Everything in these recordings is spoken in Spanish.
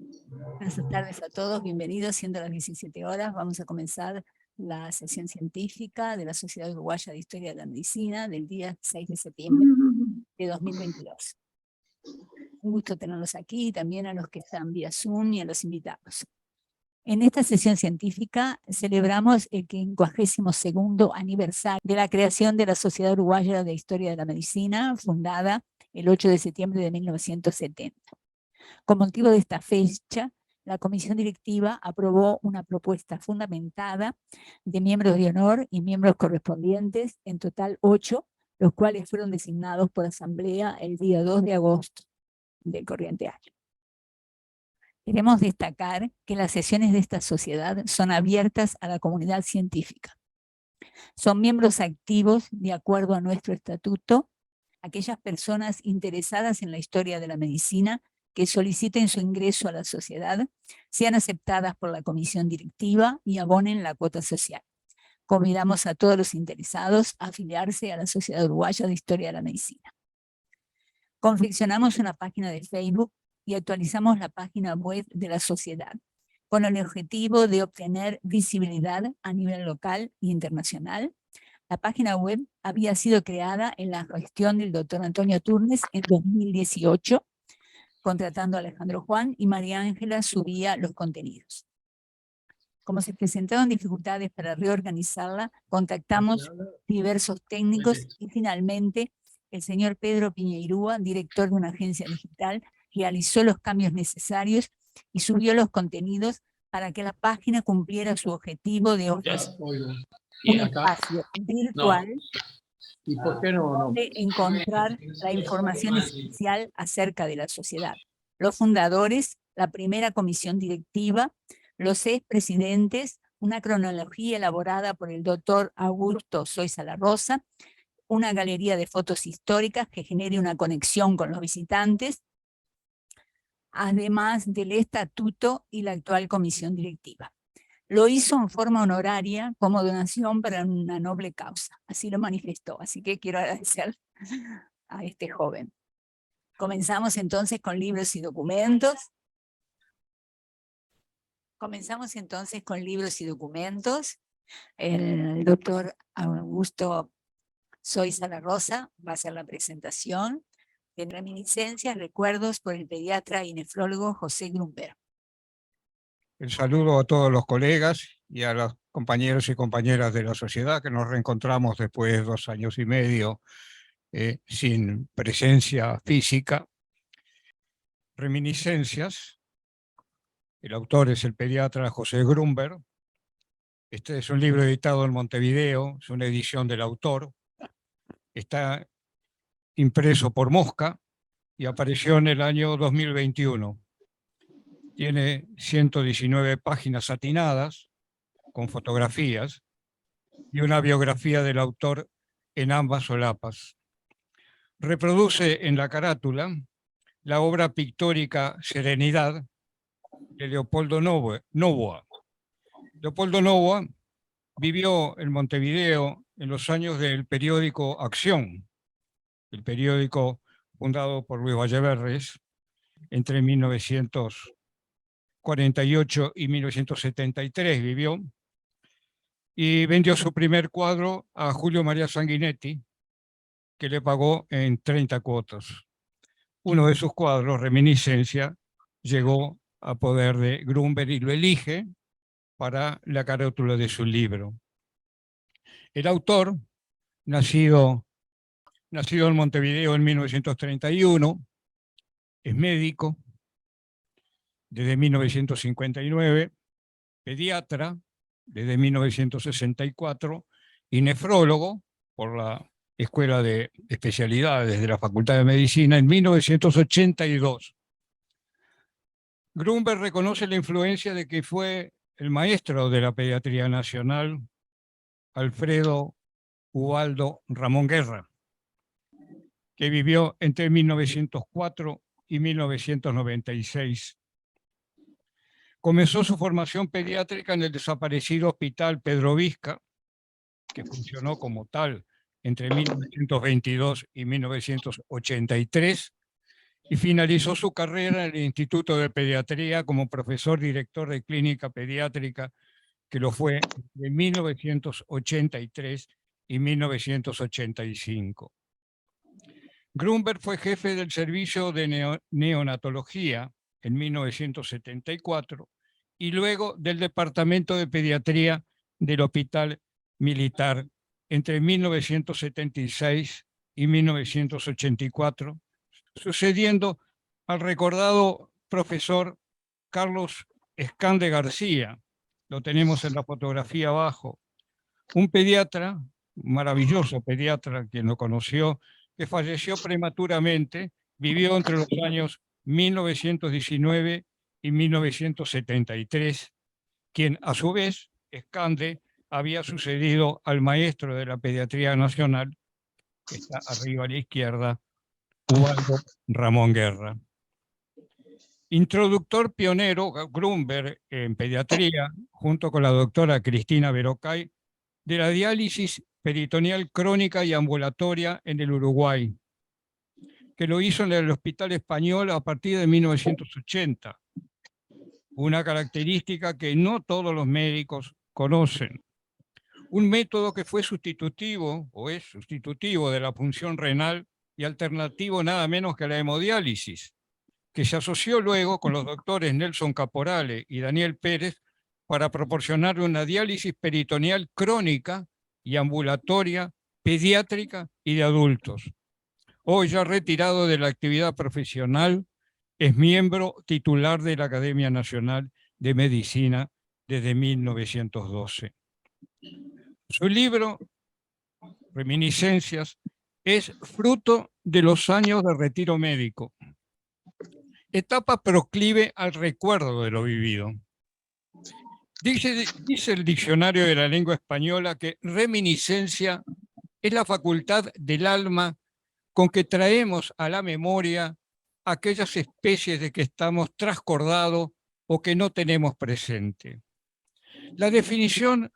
Buenas tardes a todos, bienvenidos. Siendo las 17 horas, vamos a comenzar la sesión científica de la Sociedad Uruguaya de Historia de la Medicina del día 6 de septiembre de 2022. Un gusto tenerlos aquí, y también a los que están vía Zoom y a los invitados. En esta sesión científica celebramos el 52º aniversario de la creación de la Sociedad Uruguaya de Historia de la Medicina, fundada el 8 de septiembre de 1970. Con motivo de esta fecha, la comisión directiva aprobó una propuesta fundamentada de miembros de honor y miembros correspondientes, en total 8, los cuales fueron designados por asamblea el día 2 de agosto del corriente año. Queremos destacar que las sesiones de esta sociedad son abiertas a la comunidad científica. Son miembros activos de acuerdo a nuestro estatuto aquellas personas interesadas en la historia de la medicina que soliciten su ingreso a la sociedad, sean aceptadas por la comisión directiva y abonen la cuota social. Convidamos a todos los interesados a afiliarse a la Sociedad Uruguaya de Historia de la Medicina. Confeccionamos una página de Facebook y actualizamos la página web de la sociedad, con el objetivo de obtener visibilidad a nivel local e internacional. La página web había sido creada en la gestión del doctor Antonio Turnes en 2018, contratando a Alejandro Juan, y María Ángela subía los contenidos. Como se presentaron dificultades para reorganizarla, contactamos diversos técnicos y finalmente el señor Pedro Piñeirúa, director de una agencia digital, realizó los cambios necesarios y subió los contenidos para que la página cumpliera su objetivo de ofrecer un espacio virtual de encontrar la información esencial acerca de la sociedad. Los fundadores, la primera comisión directiva, los expresidentes, una cronología elaborada por el doctor Augusto Soiza La Rosa, una galería de fotos históricas que genere una conexión con los visitantes, además del estatuto y la actual comisión directiva. Lo hizo en forma honoraria como donación para una noble causa, así lo manifestó, así que quiero agradecer a este joven. Comenzamos entonces con libros y documentos. El doctor Augusto Soiza La Rosa va a hacer la presentación de reminiscencias, recuerdos por el pediatra y nefrólogo José Grumberg. El saludo a todos los colegas y a los compañeros y compañeras de la sociedad que nos reencontramos después de 2 años y medio sin presencia física. Reminiscencias. El autor es el pediatra José Grumberg. Este es un libro editado en Montevideo, es una edición del autor. Está impreso por Mosca y apareció en el año 2021. Tiene 119 páginas satinadas, con fotografías, y una biografía del autor en ambas solapas. Reproduce en la carátula la obra pictórica Serenidad de Leopoldo Novoa. Leopoldo Novoa vivió en Montevideo en los años del periódico Acción, el periódico fundado por Luis Valleverres entre 1948 y 1973 vivió, y vendió su primer cuadro a Julio María Sanguinetti, que le pagó en 30 cuotas. Uno de sus cuadros, Reminiscencia, llegó a poder de Grumberg y lo elige para la carátula de su libro. El autor, nacido en Montevideo en 1931, es médico desde 1959, pediatra desde 1964 y nefrólogo por la Escuela de Especialidades de la Facultad de Medicina en 1982. Grumberg reconoce la influencia de que fue el maestro de la pediatría nacional, Alfredo Ubaldo Ramón Guerra, que vivió entre 1904 y 1996. Comenzó su formación pediátrica en el desaparecido Hospital Pedro Vizca, que funcionó como tal entre 1922 y 1983, y finalizó su carrera en el Instituto de Pediatría como profesor director de clínica pediátrica, que lo fue de 1983 y 1985. Grunberg fue jefe del servicio de neonatología en 1974 y luego del departamento de pediatría del Hospital Militar entre 1976 y 1984, sucediendo al recordado profesor Carlos Escande García, lo tenemos en la fotografía abajo, un pediatra, maravilloso pediatra, quien lo conoció, que falleció prematuramente, vivió entre los años 1919 y 1973, quien a su vez, Escande, había sucedido al maestro de la Pediatría Nacional, que está arriba a la izquierda, Ubaldo Ramón Guerra. Introductor pionero, Grunberg, en pediatría, junto con la doctora Cristina Verocay, de la diálisis peritoneal crónica y ambulatoria en el Uruguay, que lo hizo en el Hospital Español a partir de 1980, una característica que no todos los médicos conocen. Un método que fue sustitutivo, o es sustitutivo, de la punción renal y alternativo nada menos que a la hemodiálisis, que se asoció luego con los doctores Nelson Caporale y Daniel Pérez para proporcionar una diálisis peritoneal crónica y ambulatoria, pediátrica y de adultos. Hoy ya retirado de la actividad profesional, es miembro titular de la Academia Nacional de Medicina desde 1912. Su libro, Reminiscencias, es fruto de los años de retiro médico, etapa proclive al recuerdo de lo vivido. Dice el Diccionario de la Lengua Española que reminiscencia es la facultad del alma con que traemos a la memoria aquellas especies de que estamos trascordados o que no tenemos presente. La definición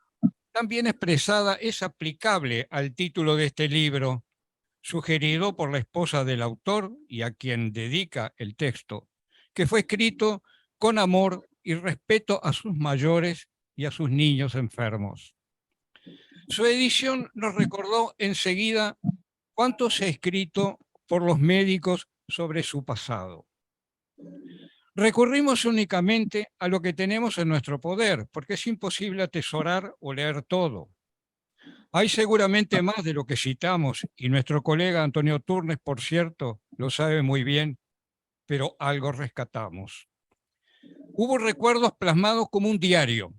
tan bien expresada es aplicable al título de este libro, sugerido por la esposa del autor y a quien dedica el texto, que fue escrito con amor y respeto a sus mayores y a sus niños enfermos. Su edición nos recordó enseguida cuánto se ha escrito por los médicos sobre su pasado. Recurrimos únicamente a lo que tenemos en nuestro poder, porque es imposible atesorar o leer todo. Hay seguramente más de lo que citamos, y nuestro colega Antonio Turnes, por cierto, lo sabe muy bien, pero algo rescatamos. Hubo recuerdos plasmados como un diario,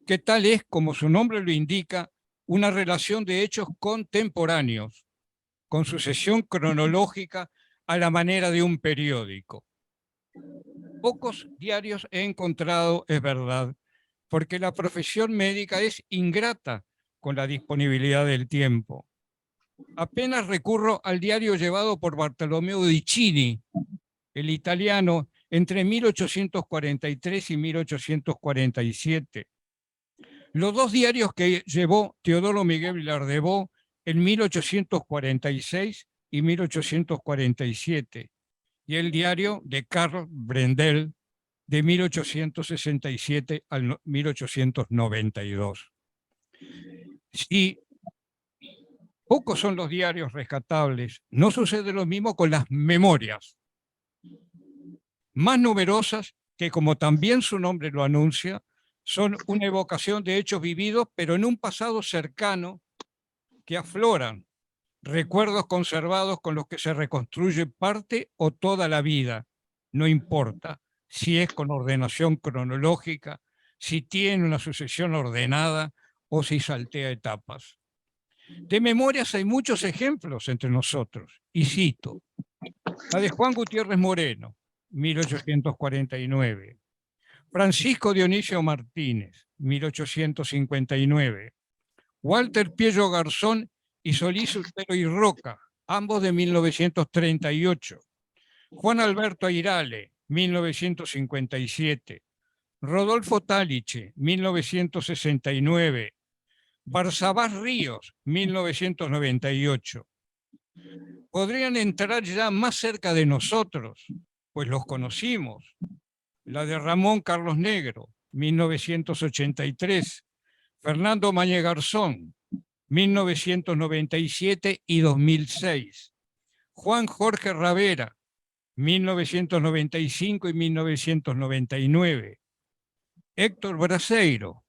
que tal es, como su nombre lo indica, una relación de hechos contemporáneos, con sucesión cronológica a la manera de un periódico. Pocos diarios he encontrado, es verdad, porque la profesión médica es ingrata con la disponibilidad del tiempo. Apenas recurro al diario llevado por Bartolomeo Di Cini, el italiano, entre 1843 y 1847. Los dos diarios que llevó Teodoro Miguel Vilardebó en 1846 y 1847, y el diario de Carl Brendel de 1867 al 1892. Si pocos son los diarios rescatables, no sucede lo mismo con las memorias, más numerosas que, como también su nombre lo anuncia, son una evocación de hechos vividos, pero en un pasado cercano que afloran, recuerdos conservados con los que se reconstruye parte o toda la vida, no importa si es con ordenación cronológica, si tiene una sucesión ordenada o si saltea etapas. De memorias hay muchos ejemplos entre nosotros, y cito la de Juan Gutiérrez Moreno, 1849, Francisco Dionisio Martínez, 1859, Walter Piello Garzón y Solís Urtero y Roca, ambos de 1938, Juan Alberto Airale, 1957, Rodolfo Taliche, 1969, Barzabás Ríos, 1998, Podrían entrar ya más cerca de nosotros, pues los conocimos. La de Ramón Carlos Negro, 1983, Fernando Mañé Garzón, 1997 y 2006, Juan Jorge Ravera, 1995 y 1999, Héctor Braseiro,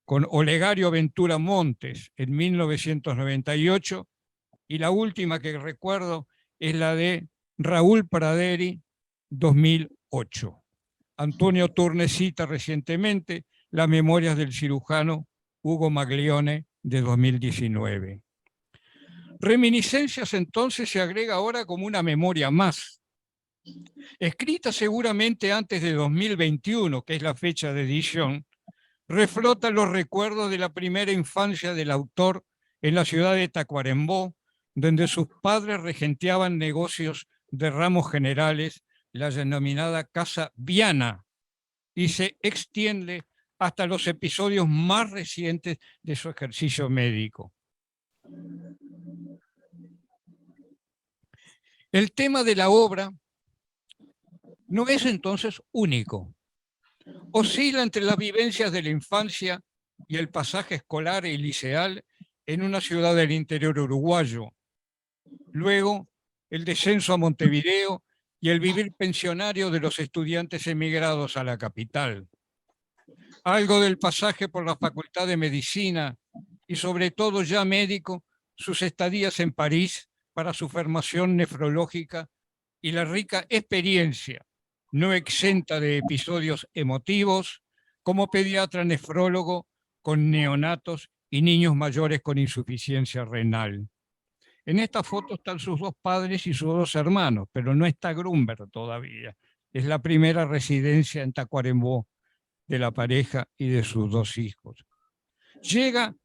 con Olegario Ventura Montes en 1998, y la última que recuerdo es la de Raúl Praderi, 2008. Antonio Turne cita recientemente las memorias del cirujano Hugo Maglione de 2019. Reminiscencias entonces se agrega ahora como una memoria más, escrita seguramente antes de 2021, que es la fecha de edición, reflota los recuerdos de la primera infancia del autor en la ciudad de Tacuarembó, donde sus padres regenteaban negocios de ramos generales, la denominada Casa Viana, y se extiende hasta los episodios más recientes de su ejercicio médico. El tema de la obra no es entonces único. Oscila entre las vivencias de la infancia y el pasaje escolar y liceal en una ciudad del interior uruguayo. Luego, el descenso a Montevideo y el vivir pensionario de los estudiantes emigrados a la capital. Algo del pasaje por la Facultad de Medicina y sobre todo ya médico, sus estadías en París para su formación nefrológica y la rica experiencia, no exenta de episodios emotivos, como pediatra nefrólogo con neonatos y niños mayores con insuficiencia renal. En esta foto están sus dos padres y sus dos hermanos, pero no está Grunberg todavía. Es la primera residencia en Tacuarembó de la pareja y de sus dos hijos. Llega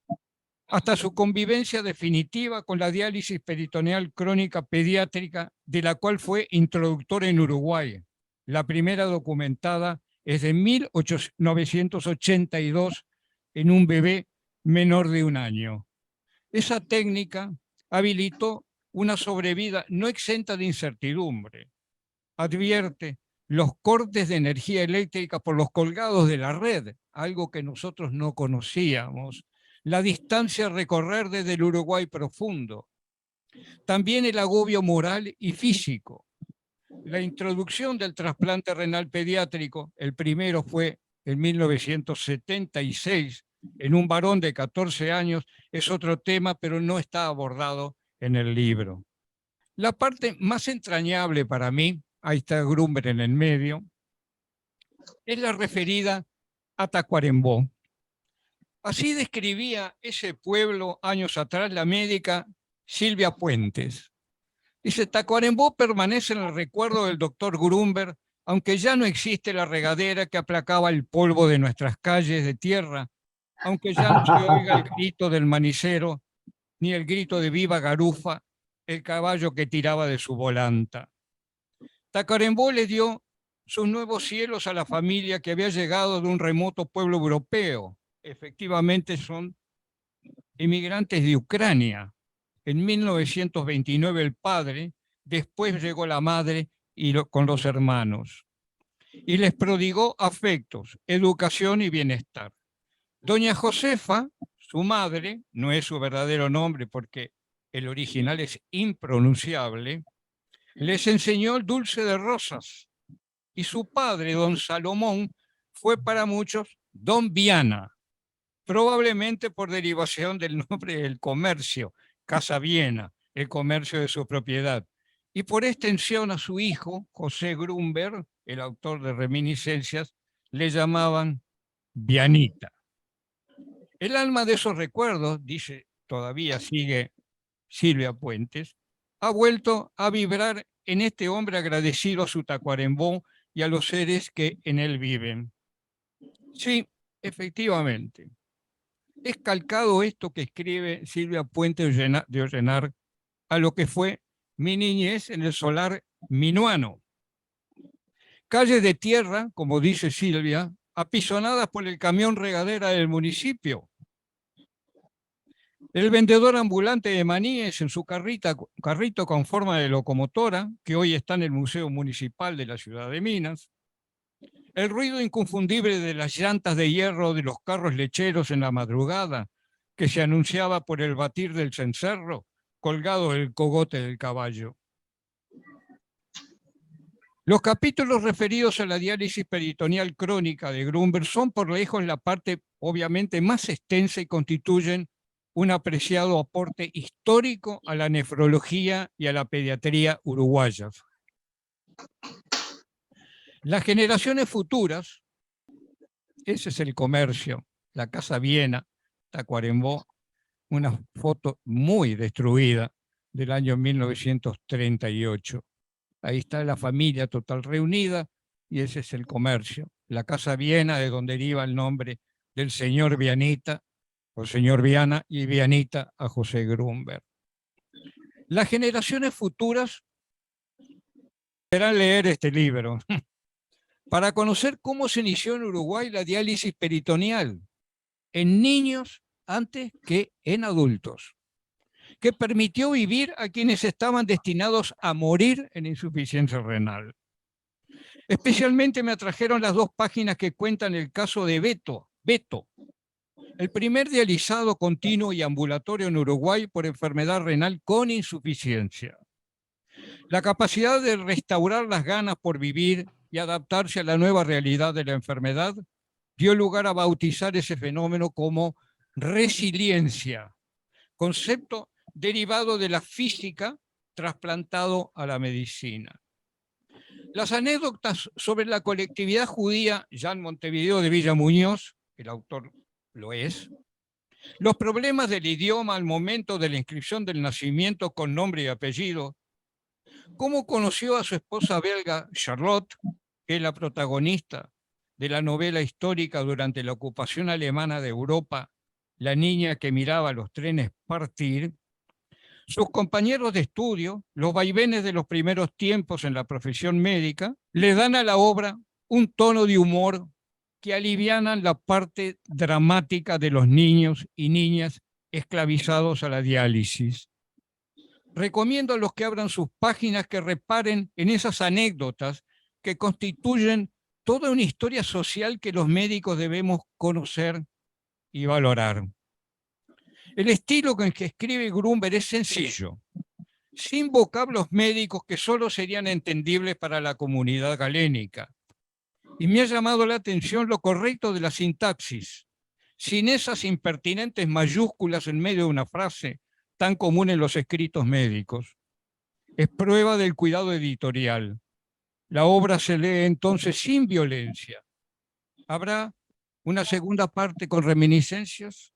hasta su convivencia definitiva con la diálisis peritoneal crónica pediátrica, de la cual fue introductor en Uruguay. La primera documentada es de 1982 en un bebé menor de 1 año. Esa técnica habilitó una sobrevida no exenta de incertidumbre. Advierte los cortes de energía eléctrica por los colgados de la red, algo que nosotros no conocíamos, la distancia a recorrer desde el Uruguay profundo, también el agobio moral y físico. La introducción del trasplante renal pediátrico, el primero fue en 1976, en un varón de 14 años, es otro tema, pero no está abordado en el libro. La parte más entrañable para mí, ahí está Grunberg en el medio, es la referida a Tacuarembó. Así describía ese pueblo años atrás la médica Silvia Puentes. Dice, Tacuarembó permanece en el recuerdo del doctor Grunberg, aunque ya no existe la regadera que aplacaba el polvo de nuestras calles de tierra, aunque ya no se oiga el grito del manicero, ni el grito de viva garufa, el caballo que tiraba de su volanta. Tacuarembó le dio sus nuevos cielos a la familia que había llegado de un remoto pueblo europeo. Efectivamente son inmigrantes de Ucrania. En 1929 el padre, después llegó la madre con los hermanos. Y les prodigó afectos, educación y bienestar. Doña Josefa, su madre, no es su verdadero nombre porque el original es impronunciable, les enseñó el dulce de rosas. Y su padre, don Salomón, fue para muchos don Viana, probablemente por derivación del nombre del comercio, Casa Viena, el comercio de su propiedad. Y por extensión a su hijo, José Grunberg, el autor de Reminiscencias, le llamaban Vianita. El alma de esos recuerdos, dice, todavía sigue Silvia Puentes, ha vuelto a vibrar en este hombre agradecido a su Tacuarembó y a los seres que en él viven. Sí, efectivamente. Es calcado esto que escribe Silvia Puentes de Ollenar a lo que fue mi niñez en el solar minuano. Calles de tierra, como dice Silvia, apisonadas por el camión regadera del municipio. El vendedor ambulante de maníes en su carrito con forma de locomotora, que hoy está en el Museo Municipal de la Ciudad de Minas. El ruido inconfundible de las llantas de hierro de los carros lecheros en la madrugada, que se anunciaba por el batir del cencerro colgado del cogote del caballo. Los capítulos referidos a la diálisis peritoneal crónica de Grunberg son por lejos la parte obviamente más extensa y constituyen un apreciado aporte histórico a la nefrología y a la pediatría uruguayas. Las generaciones futuras, ese es el comercio, la Casa Viena, Tacuarembó, una foto muy destruida del año 1938. Ahí está la familia total reunida y ese es el comercio. La Casa Viena, de donde deriva el nombre del señor Vianita, o señor Viana, y Vianita a José Grunberg. Las generaciones futuras deberán leer este libro para conocer cómo se inició en Uruguay la diálisis peritoneal en niños antes que en adultos, que permitió vivir a quienes estaban destinados a morir en insuficiencia renal. Especialmente me atrajeron las 2 páginas que cuentan el caso de Beto, el primer dializado continuo y ambulatorio en Uruguay por enfermedad renal con insuficiencia. La capacidad de restaurar las ganas por vivir y adaptarse a la nueva realidad de la enfermedad dio lugar a bautizar ese fenómeno como resiliencia, concepto derivado de la física trasplantado a la medicina. Las anécdotas sobre la colectividad judía, ya en Montevideo de Villa Muñoz, el autor lo es, los problemas del idioma al momento de la inscripción del nacimiento con nombre y apellido, cómo conoció a su esposa belga Charlotte, que es la protagonista de la novela histórica durante la ocupación alemana de Europa, La niña que miraba los trenes partir. Sus compañeros de estudio, los vaivenes de los primeros tiempos en la profesión médica, le dan a la obra un tono de humor que alivianan la parte dramática de los niños y niñas esclavizados a la diálisis. Recomiendo a los que abran sus páginas que reparen en esas anécdotas que constituyen toda una historia social que los médicos debemos conocer y valorar. El estilo con el que escribe Grunberg es sencillo, sin vocablos médicos que solo serían entendibles para la comunidad galénica. Y me ha llamado la atención lo correcto de la sintaxis, sin esas impertinentes mayúsculas en medio de una frase tan común en los escritos médicos. Es prueba del cuidado editorial. La obra se lee entonces sin violencia. ¿Habrá una segunda parte con reminiscencias?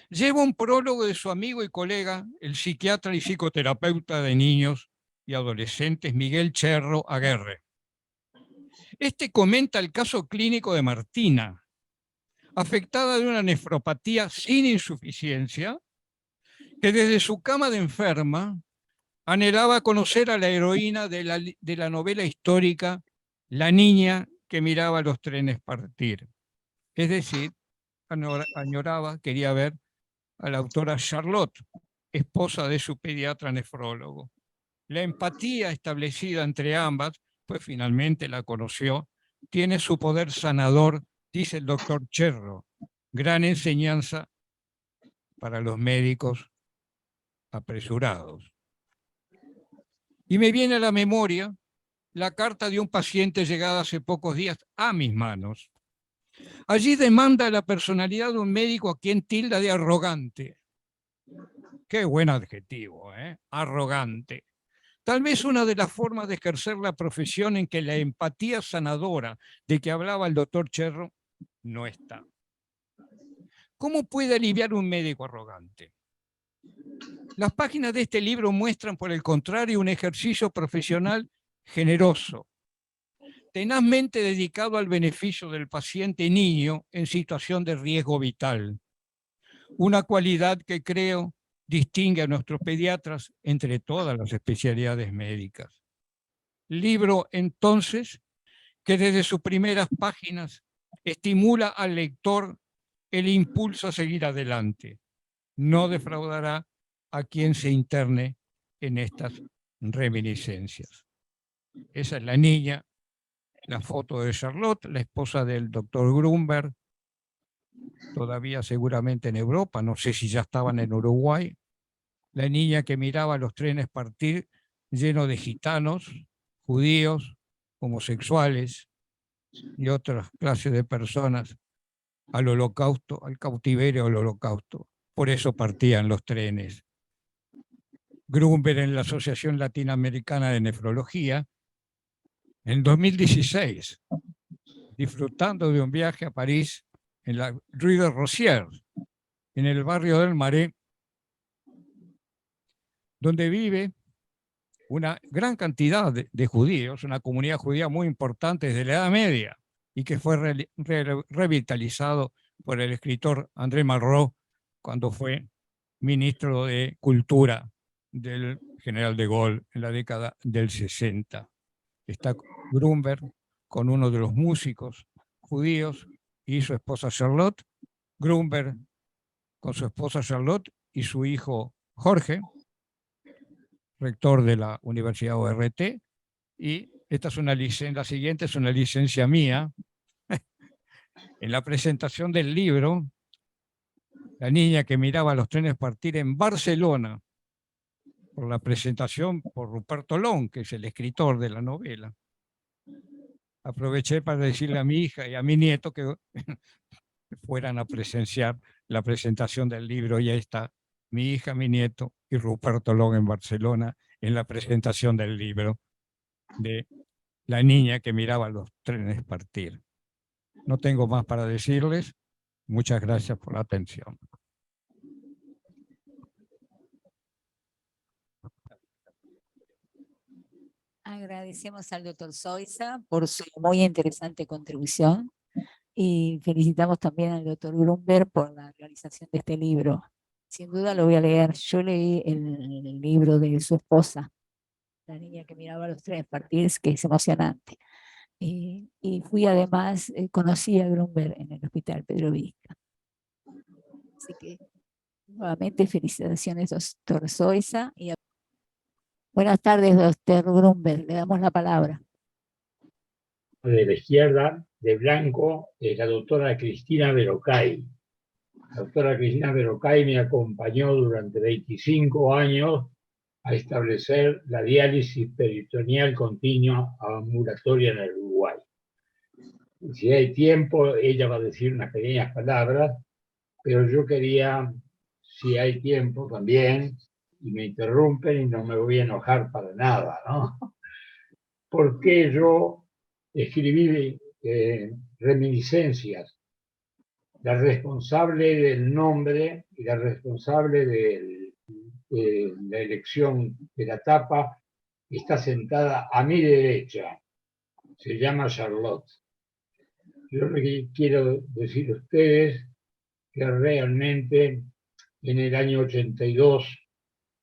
Lleva un prólogo de su amigo y colega, el psiquiatra y psicoterapeuta de niños y adolescentes Miguel Cherro Aguerre. Este comenta el caso clínico de Martina, afectada de una nefropatía sin insuficiencia, que desde su cama de enferma anhelaba conocer a la heroína de la novela histórica La niña que miraba los trenes partir. Es decir, añoraba, quería ver a la autora Charlotte, esposa de su pediatra nefrólogo. La empatía establecida entre ambas, pues finalmente la conoció, tiene su poder sanador, dice el doctor Cherro. Gran enseñanza para los médicos apresurados. Y me viene a la memoria la carta de un paciente llegada hace pocos días a mis manos. Allí demanda la personalidad de un médico a quien tilda de arrogante. Qué buen adjetivo, ¿eh? Arrogante. Tal vez una de las formas de ejercer la profesión en que la empatía sanadora de que hablaba el doctor Cherro no está. ¿Cómo puede aliviar un médico arrogante? Las páginas de este libro muestran, por el contrario, un ejercicio profesional generoso, tenazmente dedicado al beneficio del paciente niño en situación de riesgo vital. Una cualidad que creo distingue a nuestros pediatras entre todas las especialidades médicas. Libro, entonces, que desde sus primeras páginas estimula al lector el impulso a seguir adelante. no defraudará a quien se interne en estas reminiscencias. Esa es la niña, la foto de Charlotte, la esposa del doctor Grunberg, todavía seguramente en Europa, no sé si ya estaban en Uruguay. La niña que miraba los trenes partir llenos de gitanos, judíos, homosexuales y otras clases de personas al holocausto, al cautiverio, al holocausto. Por eso partían los trenes. Grunberg en la Asociación Latinoamericana de Nefrología, en 2016, disfrutando de un viaje a París en la Rue de Rosières, en el barrio del Marais, donde vive una gran cantidad de judíos, una comunidad judía muy importante desde la Edad Media, y que fue revitalizado por el escritor André Malraux cuando fue ministro de Cultura del general de Gaulle en la década del 60. Está Grunberg con uno de los músicos judíos y su esposa Charlotte, Grunberg con su esposa Charlotte y su hijo Jorge, rector de la Universidad ORT, y esta es una licencia, la siguiente es una licencia mía. En la presentación del libro, la niña que miraba los trenes partir en Barcelona, por la presentación por Ruperto Long, que es el escritor de la novela. Aproveché para decirle a mi hija y a mi nieto que fueran a presenciar la presentación del libro, y ahí está mi hija, mi nieto y Ruperto Long en Barcelona en la presentación del libro de la niña que miraba los trenes partir. No tengo más para decirles. Muchas gracias por la atención. Agradecemos al doctor Zoysa por su muy interesante contribución y felicitamos también al doctor Grunberg por la realización de este libro. Sin duda lo voy a leer. Yo leí el libro de su esposa, la niña que miraba los trenes partir, que es emocionante. Y fui además, conocí a Grunberg en el Hospital Pedro Vizca. Así que nuevamente felicitaciones, doctor Zoysa. Buenas tardes, doctor Grunberg, le damos la palabra. De la izquierda, de blanco, es la doctora Cristina Verocay. La doctora Cristina Verocay me acompañó durante 25 años a establecer la diálisis peritoneal continua ambulatoria en el Uruguay. Si hay tiempo, ella va a decir unas pequeñas palabras, pero yo quería, si hay tiempo también, y me interrumpen y no me voy a enojar para nada, ¿no? Porque yo escribí reminiscencias. La responsable del nombre y la responsable de la elección de la tapa está sentada a mi derecha. Se llama Charlotte. Yo le quiero decir a ustedes que realmente en el año 82,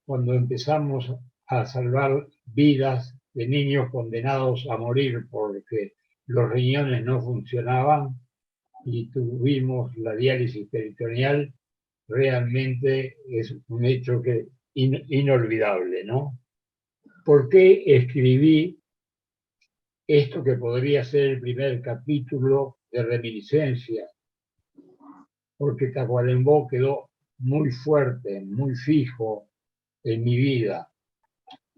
cuando empezamos a salvar vidas de niños condenados a morir porque los riñones no funcionaban y tuvimos la diálisis peritoneal, realmente es un hecho que inolvidable, ¿no? ¿Por qué escribí esto que podría ser el primer capítulo de reminiscencias? Porque Tacuarembó quedó muy fuerte, muy fijo en mi vida.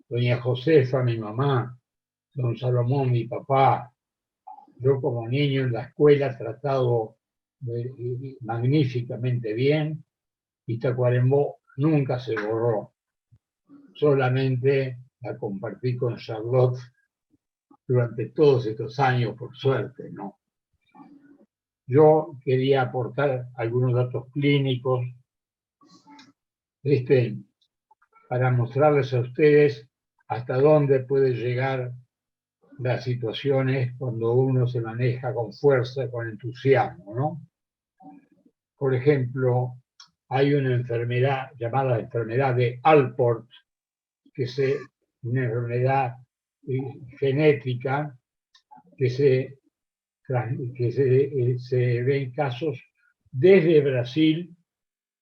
Doña Josefa, mi mamá, don Salomón, mi papá, yo como niño en la escuela tratado magníficamente bien, y Tacuarembó nunca se borró. Solamente la compartí con Charlotte durante todos estos años, por suerte, ¿no? Yo quería aportar algunos datos clínicos para mostrarles a ustedes hasta dónde puede llegar las situaciones cuando uno se maneja con fuerza, con entusiasmo, ¿no? Por ejemplo, hay una enfermedad llamada enfermedad de Alport, que es una enfermedad genética que se ve en casos desde Brasil,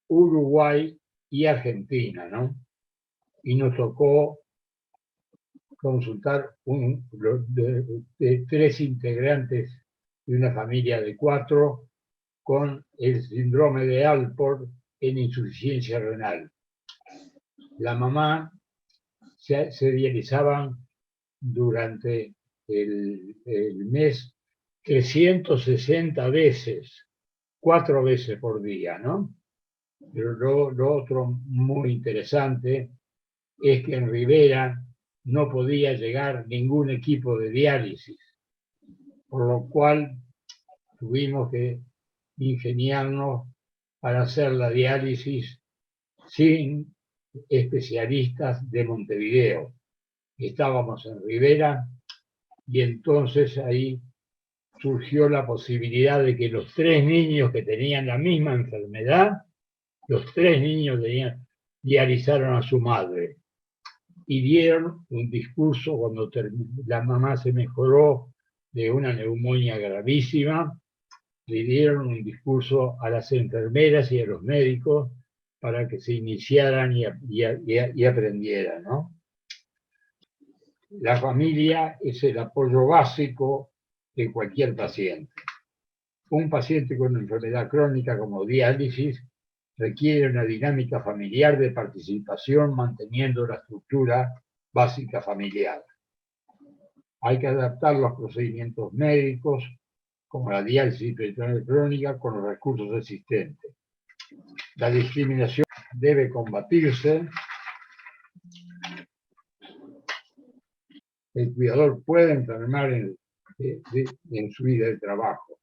Uruguay y Argentina, ¿no? Y nos tocó consultar de 3 integrantes de una familia de 4 con el síndrome de Alport en insuficiencia renal. La mamá se dializaban durante el mes 360 veces, 4 veces por día, ¿no? Pero lo otro muy interesante es que en Rivera no podía llegar ningún equipo de diálisis, por lo cual tuvimos que ingeniarnos para hacer la diálisis sin especialistas de Montevideo. Estábamos en Rivera y entonces ahí surgió la posibilidad de que los 3 niños que tenían la misma enfermedad, los 3 niños dializaron a su madre y dieron un discurso cuando la mamá se mejoró de una neumonía gravísima, le dieron un discurso a las enfermeras y a los médicos para que se iniciaran y aprendieran, ¿no? La familia es el apoyo básico de cualquier paciente. Un paciente con una enfermedad crónica como diálisis requiere una dinámica familiar de participación manteniendo la estructura básica familiar. Hay que adaptar los procedimientos médicos como la diálisis peritoneal crónica con los recursos existentes. La discriminación debe combatirse. El cuidador puede enfermar en su vida de trabajo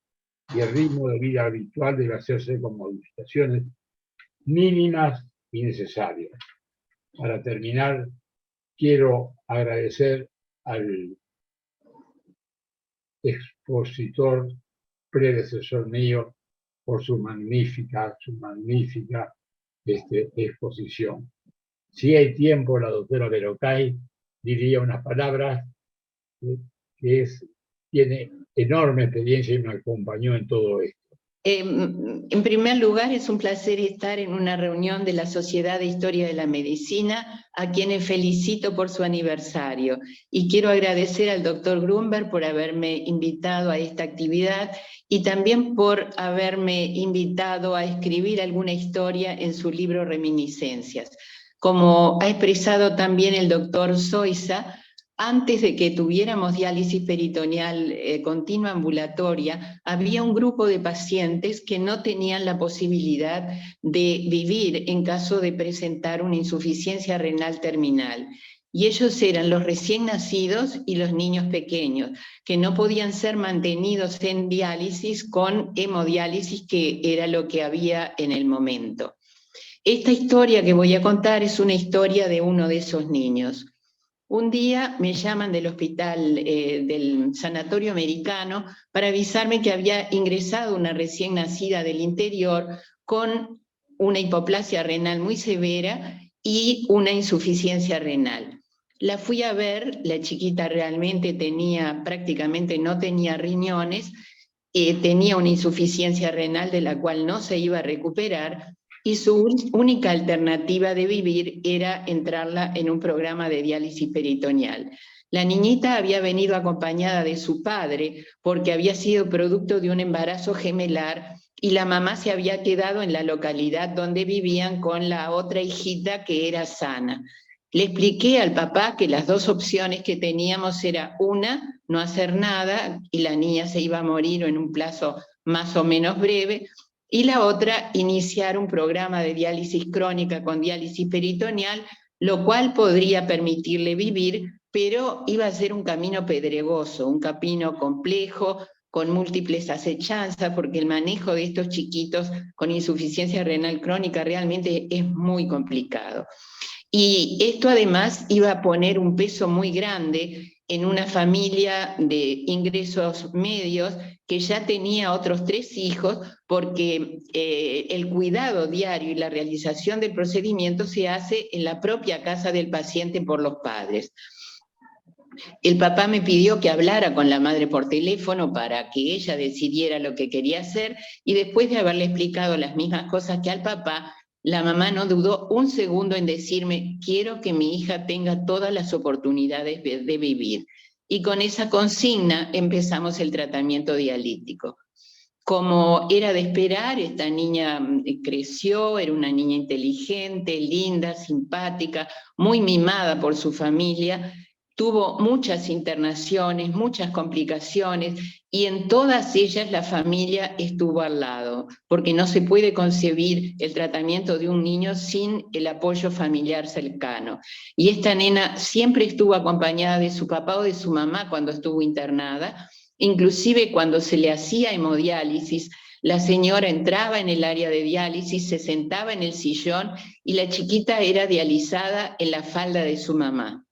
y el ritmo de vida habitual debe hacerse con modificaciones mínimas y necesarias. Para terminar, quiero agradecer al expositor predecesor mío por su magnífica exposición. Si hay tiempo, la doctora Verocay diría unas palabras que tiene enorme experiencia y me acompañó en todo esto. En primer lugar, es un placer estar en una reunión de la Sociedad de Historia de la Medicina, a quienes felicito por su aniversario. Y quiero agradecer al doctor Grunberg por haberme invitado a esta actividad y también por haberme invitado a escribir alguna historia en su libro Reminiscencias. Como ha expresado también el doctor Zoisa, antes de que tuviéramos diálisis peritoneal continua ambulatoria, había un grupo de pacientes que no tenían la posibilidad de vivir en caso de presentar una insuficiencia renal terminal. Y ellos eran los recién nacidos y los niños pequeños, que no podían ser mantenidos en diálisis con hemodiálisis, que era lo que había en el momento. Esta historia que voy a contar es una historia de uno de esos niños. Un día me llaman del hospital, del sanatorio americano, para avisarme que había ingresado una recién nacida del interior con una hipoplasia renal muy severa y una insuficiencia renal. La fui a ver, la chiquita realmente prácticamente no tenía riñones, tenía una insuficiencia renal de la cual no se iba a recuperar, y su única alternativa de vivir era entrarla en un programa de diálisis peritoneal. La niñita había venido acompañada de su padre porque había sido producto de un embarazo gemelar y la mamá se había quedado en la localidad donde vivían con la otra hijita que era sana. Le expliqué al papá que las 2 opciones que teníamos era una, no hacer nada y la niña se iba a morir en un plazo más o menos breve, y la otra, iniciar un programa de diálisis crónica con diálisis peritoneal, lo cual podría permitirle vivir, pero iba a ser un camino pedregoso, un camino complejo, con múltiples acechanzas, porque el manejo de estos chiquitos con insuficiencia renal crónica realmente es muy complicado. Y esto además iba a poner un peso muy grande en una familia de ingresos medios que ya tenía otros 3 hijos, porque el cuidado diario y la realización del procedimiento se hace en la propia casa del paciente por los padres. El papá me pidió que hablara con la madre por teléfono para que ella decidiera lo que quería hacer, y después de haberle explicado las mismas cosas que al papá, La mamá no dudó un segundo en decirme, quiero que mi hija tenga todas las oportunidades de vivir. Y con esa consigna empezamos el tratamiento dialítico. Como era de esperar, esta niña creció, era una niña inteligente, linda, simpática, muy mimada por su familia, tuvo muchas internaciones, muchas complicaciones, y en todas ellas la familia estuvo al lado, porque no se puede concebir el tratamiento de un niño sin el apoyo familiar cercano. Y esta nena siempre estuvo acompañada de su papá o de su mamá cuando estuvo internada. Inclusive cuando se le hacía hemodiálisis, la señora entraba en el área de diálisis, se sentaba en el sillón y la chiquita era dializada en la falda de su mamá.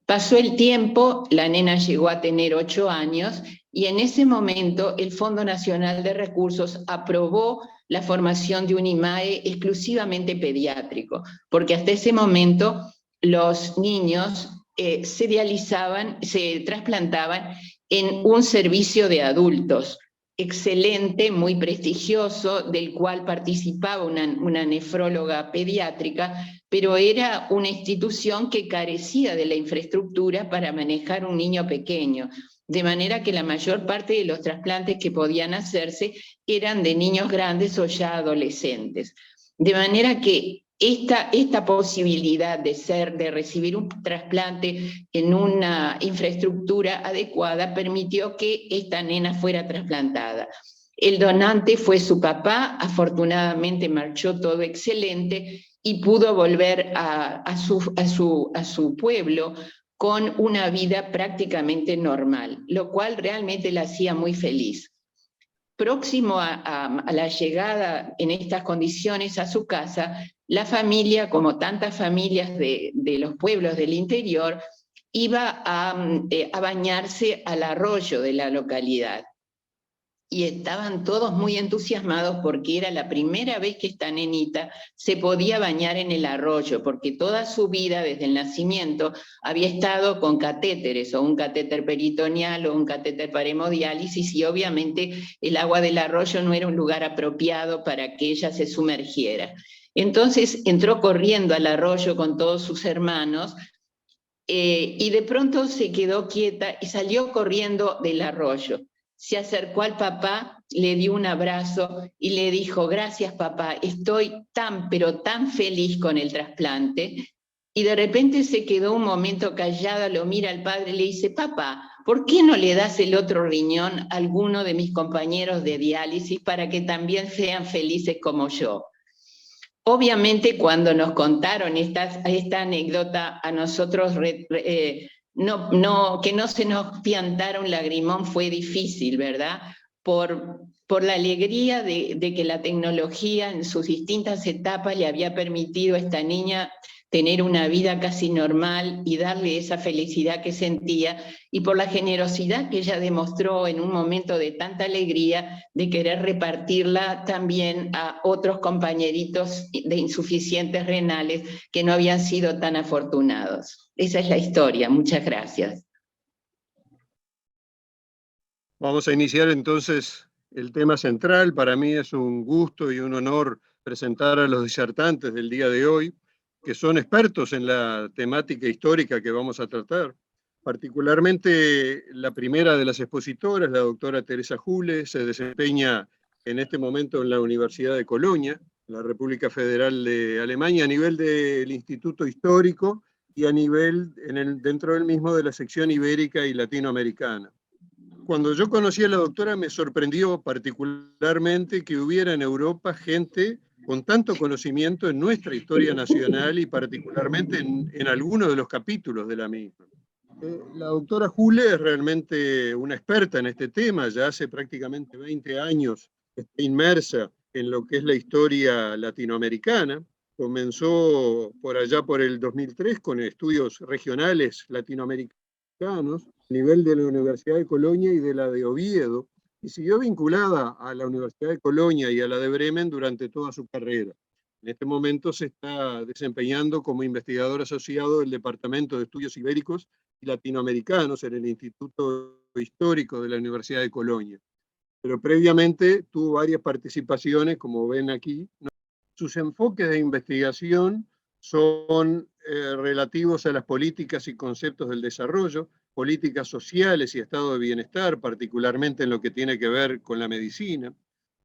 Pasó el tiempo, la nena llegó a tener 8 años y en ese momento el Fondo Nacional de Recursos aprobó la formación de un IMAE exclusivamente pediátrico, porque hasta ese momento los niños se dializaban, se trasplantaban en un servicio de adultos excelente, muy prestigioso, del cual participaba una nefróloga pediátrica, pero era una institución que carecía de la infraestructura para manejar un niño pequeño, de manera que la mayor parte de los trasplantes que podían hacerse eran de niños grandes o ya adolescentes. De manera que esta posibilidad de recibir un trasplante en una infraestructura adecuada permitió que esta nena fuera trasplantada. El donante fue su papá, afortunadamente marchó todo excelente y pudo volver a su pueblo con una vida prácticamente normal, lo cual realmente la hacía muy feliz. Próximo a la llegada en estas condiciones a su casa, la familia, como tantas familias de los pueblos del interior, iba a bañarse al arroyo de la localidad. Y estaban todos muy entusiasmados porque era la primera vez que esta nenita se podía bañar en el arroyo, porque toda su vida, desde el nacimiento, había estado con catéteres, o un catéter peritoneal o un catéter para hemodiálisis, y obviamente el agua del arroyo no era un lugar apropiado para que ella se sumergiera. Entonces entró corriendo al arroyo con todos sus hermanos, y de pronto se quedó quieta y salió corriendo del arroyo. Se acercó al papá, le dio un abrazo y le dijo, gracias papá, estoy tan, pero tan feliz con el trasplante. Y de repente se quedó un momento callada, lo mira al padre y le dice, papá, ¿por qué no le das el otro riñón a alguno de mis compañeros de diálisis para que también sean felices como yo? Obviamente cuando nos contaron esta anécdota, a nosotros que no se nos piantara un lagrimón fue difícil, ¿verdad? Por la alegría de que la tecnología en sus distintas etapas le había permitido a esta niña tener una vida casi normal y darle esa felicidad que sentía, y por la generosidad que ella demostró en un momento de tanta alegría de querer repartirla también a otros compañeritos de insuficientes renales que no habían sido tan afortunados. Esa es la historia. Muchas gracias. Vamos a iniciar entonces el tema central. Para mí es un gusto y un honor presentar a los disertantes del día de hoy, que son expertos en la temática histórica que vamos a tratar. Particularmente la primera de las expositoras, la doctora Teresa Jule, se desempeña en este momento en la Universidad de Colonia, la República Federal de Alemania, a nivel del Instituto Histórico y a nivel dentro del mismo de la sección ibérica y latinoamericana. Cuando yo conocí a la doctora me sorprendió particularmente que hubiera en Europa gente con tanto conocimiento en nuestra historia nacional y particularmente en algunos de los capítulos de la misma. La doctora Jule es realmente una experta en este tema, ya hace prácticamente 20 años está inmersa en lo que es la historia latinoamericana. Comenzó por allá por el 2003 con estudios regionales latinoamericanos a nivel de la Universidad de Colonia y de la de Oviedo, y siguió vinculada a la Universidad de Colonia y a la de Bremen durante toda su carrera. En este momento se está desempeñando como investigador asociado del Departamento de Estudios Ibéricos y Latinoamericanos en el Instituto Histórico de la Universidad de Colonia. Pero previamente tuvo varias participaciones, como ven aquí, Sus enfoques de investigación son relativos a las políticas y conceptos del desarrollo, políticas sociales y estado de bienestar, particularmente en lo que tiene que ver con la medicina,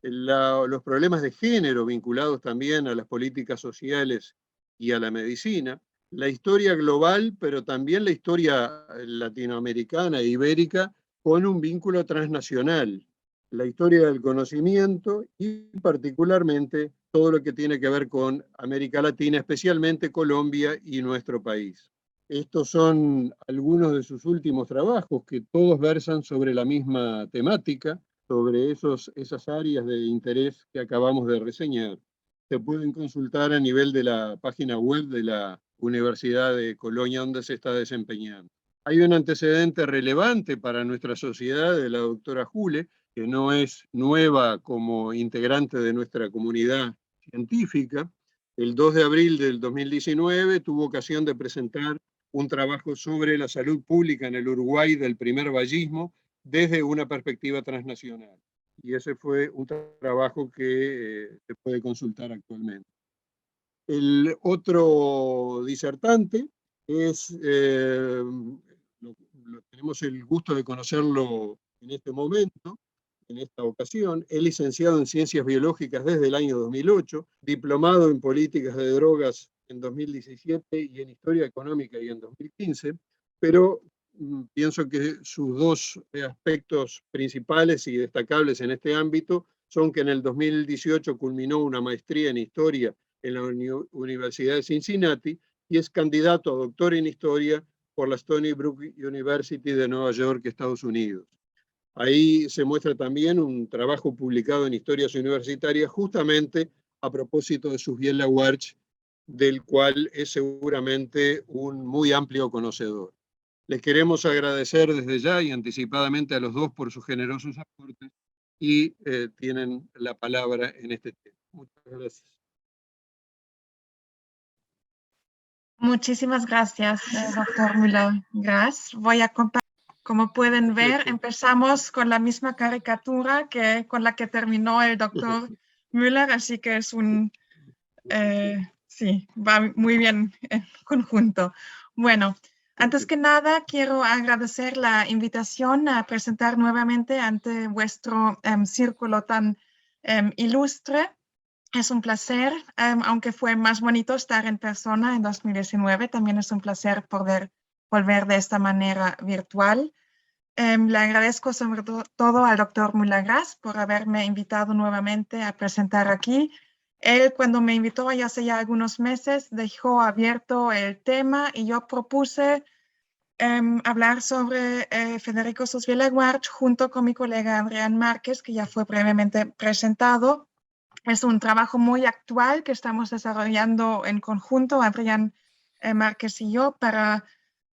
los problemas de género vinculados también a las políticas sociales y a la medicina, la historia global, pero también la historia latinoamericana e ibérica con un vínculo transnacional, la historia del conocimiento y particularmente todo lo que tiene que ver con América Latina, especialmente Colombia y nuestro país. Estos son algunos de sus últimos trabajos que todos versan sobre la misma temática, sobre esas áreas de interés que acabamos de reseñar. Se pueden consultar a nivel de la página web de la Universidad de Colonia, donde se está desempeñando. Hay un antecedente relevante para nuestra sociedad de la doctora Jule, que no es nueva como integrante de nuestra comunidad científica. El 2 de abril del 2019 tuvo ocasión de presentar un trabajo sobre la salud pública en el Uruguay del primer vallismo desde una perspectiva transnacional. Y ese fue un trabajo que se puede consultar actualmente. El otro disertante es, tenemos el gusto de conocerlo en este momento, en esta ocasión. Es licenciado en Ciencias Biológicas desde el año 2008, diplomado en Políticas de Drogas en 2017 y en Historia Económica y en 2015, pero pienso que sus dos aspectos principales y destacables en este ámbito son que en el 2018 culminó una maestría en Historia en la Universidad de Cincinnati y es candidato a doctor en Historia por la Stony Brook University de Nueva York, Estados Unidos. Ahí se muestra también un trabajo publicado en Historias Universitarias justamente a propósito de Susbiela Warch, del cual es seguramente un muy amplio conocedor. Les queremos agradecer desde ya y anticipadamente a los dos por sus generosos aportes y tienen la palabra en este tema. Muchas gracias. Muchísimas gracias, doctor Müller-Grass. Voy a compartir. Como pueden ver, empezamos con la misma caricatura con la que terminó el doctor Müller, así que es sí, va muy bien en conjunto. Bueno, antes que nada, quiero agradecer la invitación a presentar nuevamente ante vuestro círculo tan ilustre. Es un placer, aunque fue más bonito estar en persona en 2019, también es un placer poder volver de esta manera virtual. Le agradezco sobre todo al doctor Müller-Grass por haberme invitado nuevamente a presentar aquí. Él, cuando me invitó hace ya algunos meses, dejó abierto el tema y yo propuse hablar sobre Federico Susbiela Warch junto con mi colega Adrián Márquez, que ya fue brevemente presentado. Es un trabajo muy actual que estamos desarrollando en conjunto, Adrián Márquez y yo, para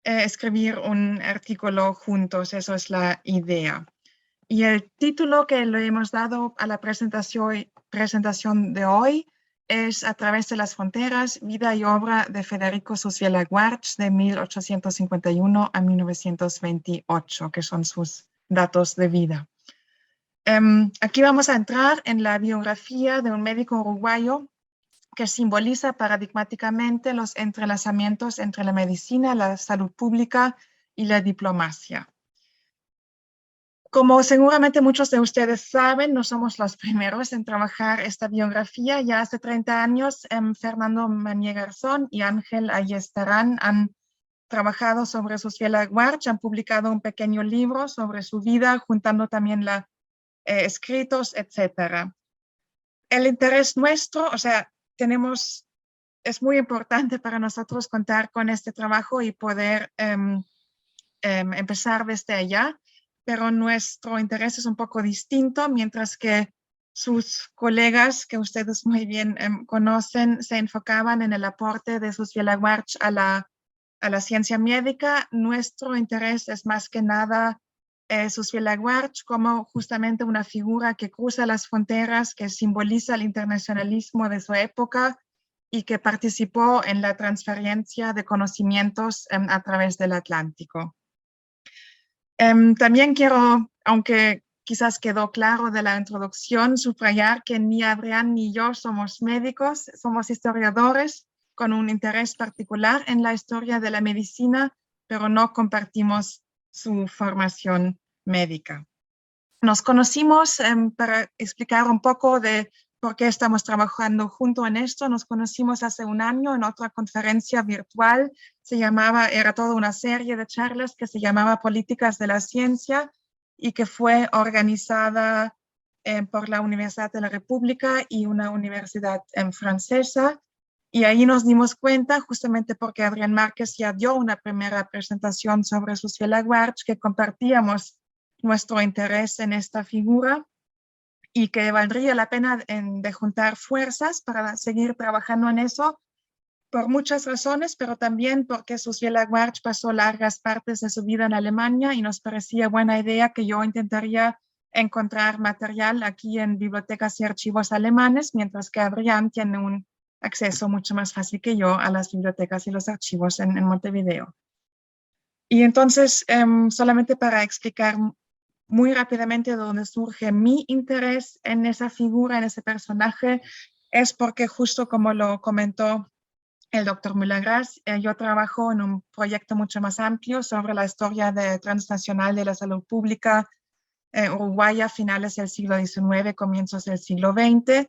escribir un artículo juntos. Eso es la idea. Y el título que le hemos dado a la presentación de hoy es A través de las fronteras, vida y obra de Federico Susbiela Warch de 1851 a 1928, que son sus datos de vida. Aquí vamos a entrar en la biografía de un médico uruguayo que simboliza paradigmáticamente los entrelazamientos entre la medicina, la salud pública y la diplomacia. Como seguramente muchos de ustedes saben, no somos los primeros en trabajar esta biografía. Ya hace 30 años, Fernando Mañé Garzón y Ángel Ayestarán han trabajado sobre Susbiela Warch, han publicado un pequeño libro sobre su vida, juntando también escritos, etc. El interés nuestro, o sea, es muy importante para nosotros contar con este trabajo y poder empezar desde allá, pero nuestro interés es un poco distinto, mientras que sus colegas, que ustedes muy bien conocen, se enfocaban en el aporte de Susbiela Warch a la ciencia médica. Nuestro interés es más que nada Susbiela Warch como justamente una figura que cruza las fronteras, que simboliza el internacionalismo de su época y que participó en la transferencia de conocimientos a través del Atlántico. También quiero, aunque quizás quedó claro de la introducción, subrayar que ni Adrián ni yo somos médicos, somos historiadores con un interés particular en la historia de la medicina, pero no compartimos su formación médica. Nos conocimos para explicar un poco de por qué estamos trabajando juntos en esto. Nos conocimos hace un año en otra conferencia virtual. Era toda una serie de charlas que se llamaba Políticas de la Ciencia y que fue organizada por la Universidad de la República y una universidad francesa. Y ahí nos dimos cuenta, justamente porque Adrián Márquez ya dio una primera presentación sobre Susy Laguarche, que compartíamos nuestro interés en esta figura y que valdría la pena de juntar fuerzas para seguir trabajando en eso por muchas razones, pero también porque Susy Laguarche pasó largas partes de su vida en Alemania y nos parecía buena idea que yo intentaría encontrar material aquí en bibliotecas y archivos alemanes, mientras que Adrián tiene un acceso mucho más fácil que yo a las bibliotecas y los archivos en Montevideo. Y entonces, solamente para explicar muy rápidamente de dónde surge mi interés en esa figura, en ese personaje, es porque justo como lo comentó el doctor Müller-Gras, yo trabajo en un proyecto mucho más amplio sobre la historia transnacional de la salud pública uruguaya, finales del siglo XIX, comienzos del siglo XX,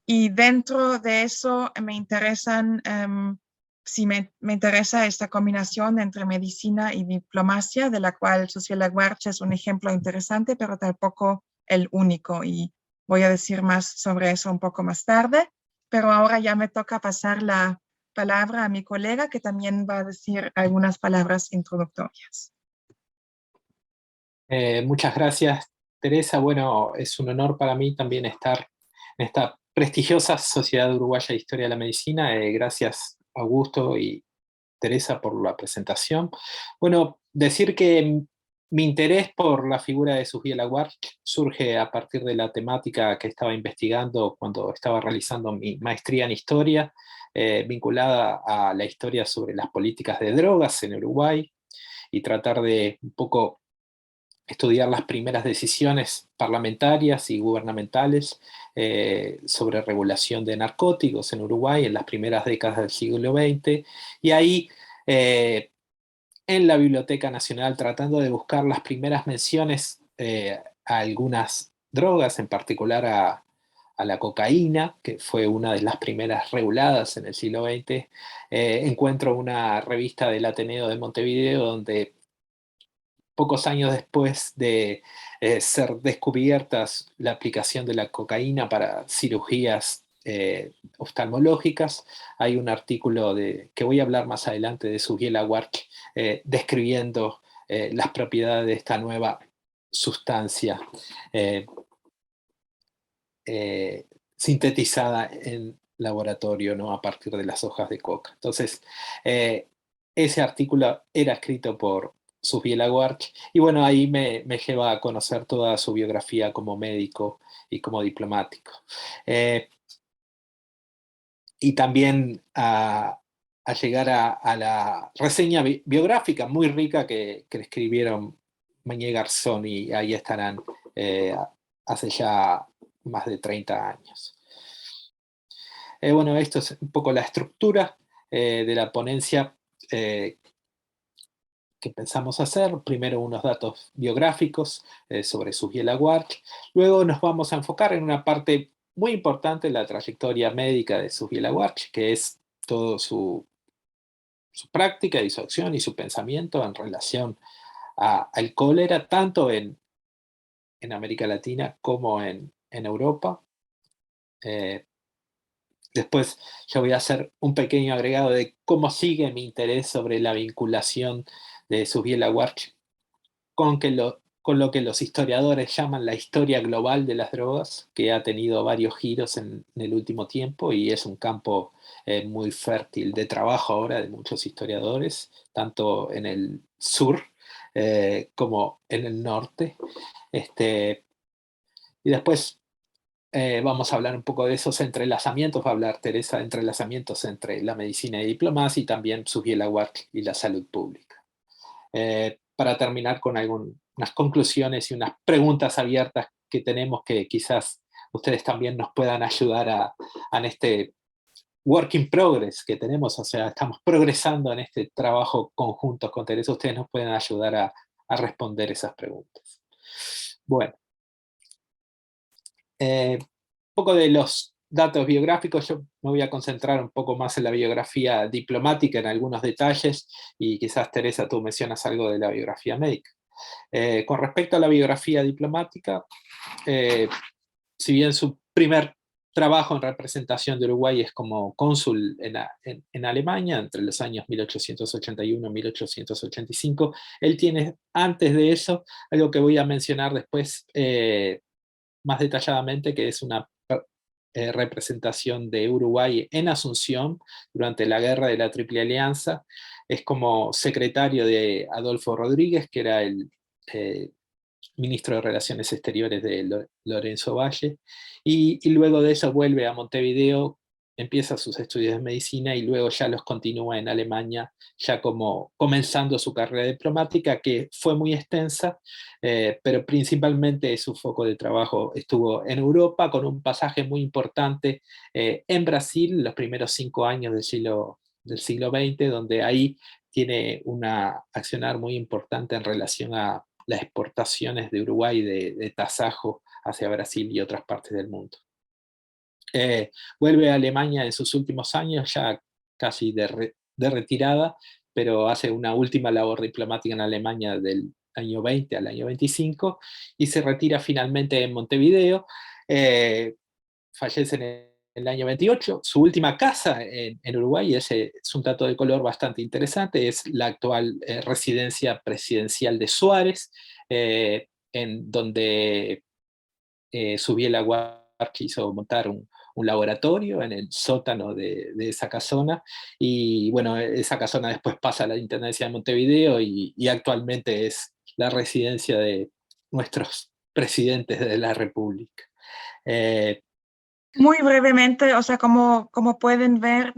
y dentro de eso me interesan, me interesa esta combinación entre medicina y diplomacia, de la cual Susy Laguarche es un ejemplo interesante, pero tampoco el único, y voy a decir más sobre eso un poco más tarde, pero ahora ya me toca pasar la palabra a mi colega, que también va a decir algunas palabras introductorias. Muchas gracias, Teresa. Bueno, es un honor para mí también estar en esta prestigiosa Sociedad Uruguaya de Historia de la Medicina. Gracias, Augusto y Teresa, por la presentación. Bueno, decir que mi interés por la figura de Susy Laguarche surge a partir de la temática que estaba investigando cuando estaba realizando mi maestría en Historia, vinculada a la historia sobre las políticas de drogas en Uruguay, y tratar de un poco estudiar las primeras decisiones parlamentarias y gubernamentales sobre regulación de narcóticos en Uruguay en las primeras décadas del siglo XX, y ahí en la Biblioteca Nacional tratando de buscar las primeras menciones a algunas drogas, en particular a la cocaína, que fue una de las primeras reguladas en el siglo XX, encuentro una revista del Ateneo de Montevideo donde pocos años después de ser descubiertas la aplicación de la cocaína para cirugías oftalmológicas, hay un artículo que voy a hablar más adelante de Susy Laguarche describiendo las propiedades de esta nueva sustancia sintetizada en laboratorio, ¿no? A partir de las hojas de coca. Entonces, ese artículo era escrito por Susy Laguarche, y bueno, ahí me lleva a conocer toda su biografía como médico y como diplomático. Y también a llegar a la reseña biográfica muy rica que escribieron Mañé Garzón, y ahí estarán hace ya más de 30 años. Bueno, esto es un poco la estructura de la ponencia que pensamos hacer. Primero unos datos biográficos sobre Susy Laguarche, luego nos vamos a enfocar en una parte muy importante de la trayectoria médica de Susy Laguarche, que es todo su práctica y su acción y su pensamiento en relación al cólera, tanto en América Latina como en Europa. Después yo voy a hacer un pequeño agregado de cómo sigue mi interés sobre la vinculación de Susy Laguarche con lo que los historiadores llaman la historia global de las drogas, que ha tenido varios giros en el último tiempo y es un campo muy fértil de trabajo ahora de muchos historiadores, tanto en el sur como en el norte. Y después vamos a hablar un poco de esos entrelazamientos, va a hablar Teresa de entrelazamientos entre la medicina y diplomacia, y también Susy Laguarche y la salud pública. Para terminar con algún unas conclusiones y unas preguntas abiertas que tenemos que quizás ustedes también nos puedan ayudar en este work in progress que tenemos, o sea, estamos progresando en este trabajo conjunto con Teresa, ustedes nos pueden ayudar a responder esas preguntas. Bueno, un poco de los datos biográficos, yo me voy a concentrar un poco más en la biografía diplomática, en algunos detalles, y quizás Teresa tú mencionas algo de la biografía médica. Con respecto a la biografía diplomática, si bien su primer trabajo en representación de Uruguay es como cónsul en Alemania entre los años 1881 y 1885, él tiene antes de eso algo que voy a mencionar después más detalladamente, que es una representación de Uruguay en Asunción durante la Guerra de la Triple Alianza. Es como secretario de Adolfo Rodríguez, que era el ministro de Relaciones Exteriores de Lorenzo Valle, y luego de eso vuelve a Montevideo, empieza sus estudios de medicina y luego ya los continúa en Alemania, ya como comenzando su carrera diplomática, que fue muy extensa, pero principalmente su foco de trabajo estuvo en Europa, con un pasaje muy importante en Brasil, los primeros 5 años del siglo XX, donde ahí tiene una accionar muy importante en relación a las exportaciones de Uruguay de tasajo hacia Brasil y otras partes del mundo. Vuelve a Alemania en sus últimos años, ya casi de retirada, pero hace una última labor diplomática en Alemania del año 20 al año 25, y se retira finalmente en Montevideo, fallece en el año 28. Su última casa en Uruguay, es un dato de color bastante interesante, es la actual residencia presidencial de Suárez, en donde Subiela Guar quiso montar un laboratorio en el sótano de esa casona, y bueno, esa casona después pasa a la Intendencia de Montevideo y actualmente es la residencia de nuestros presidentes de la República. Muy brevemente, o sea, como pueden ver,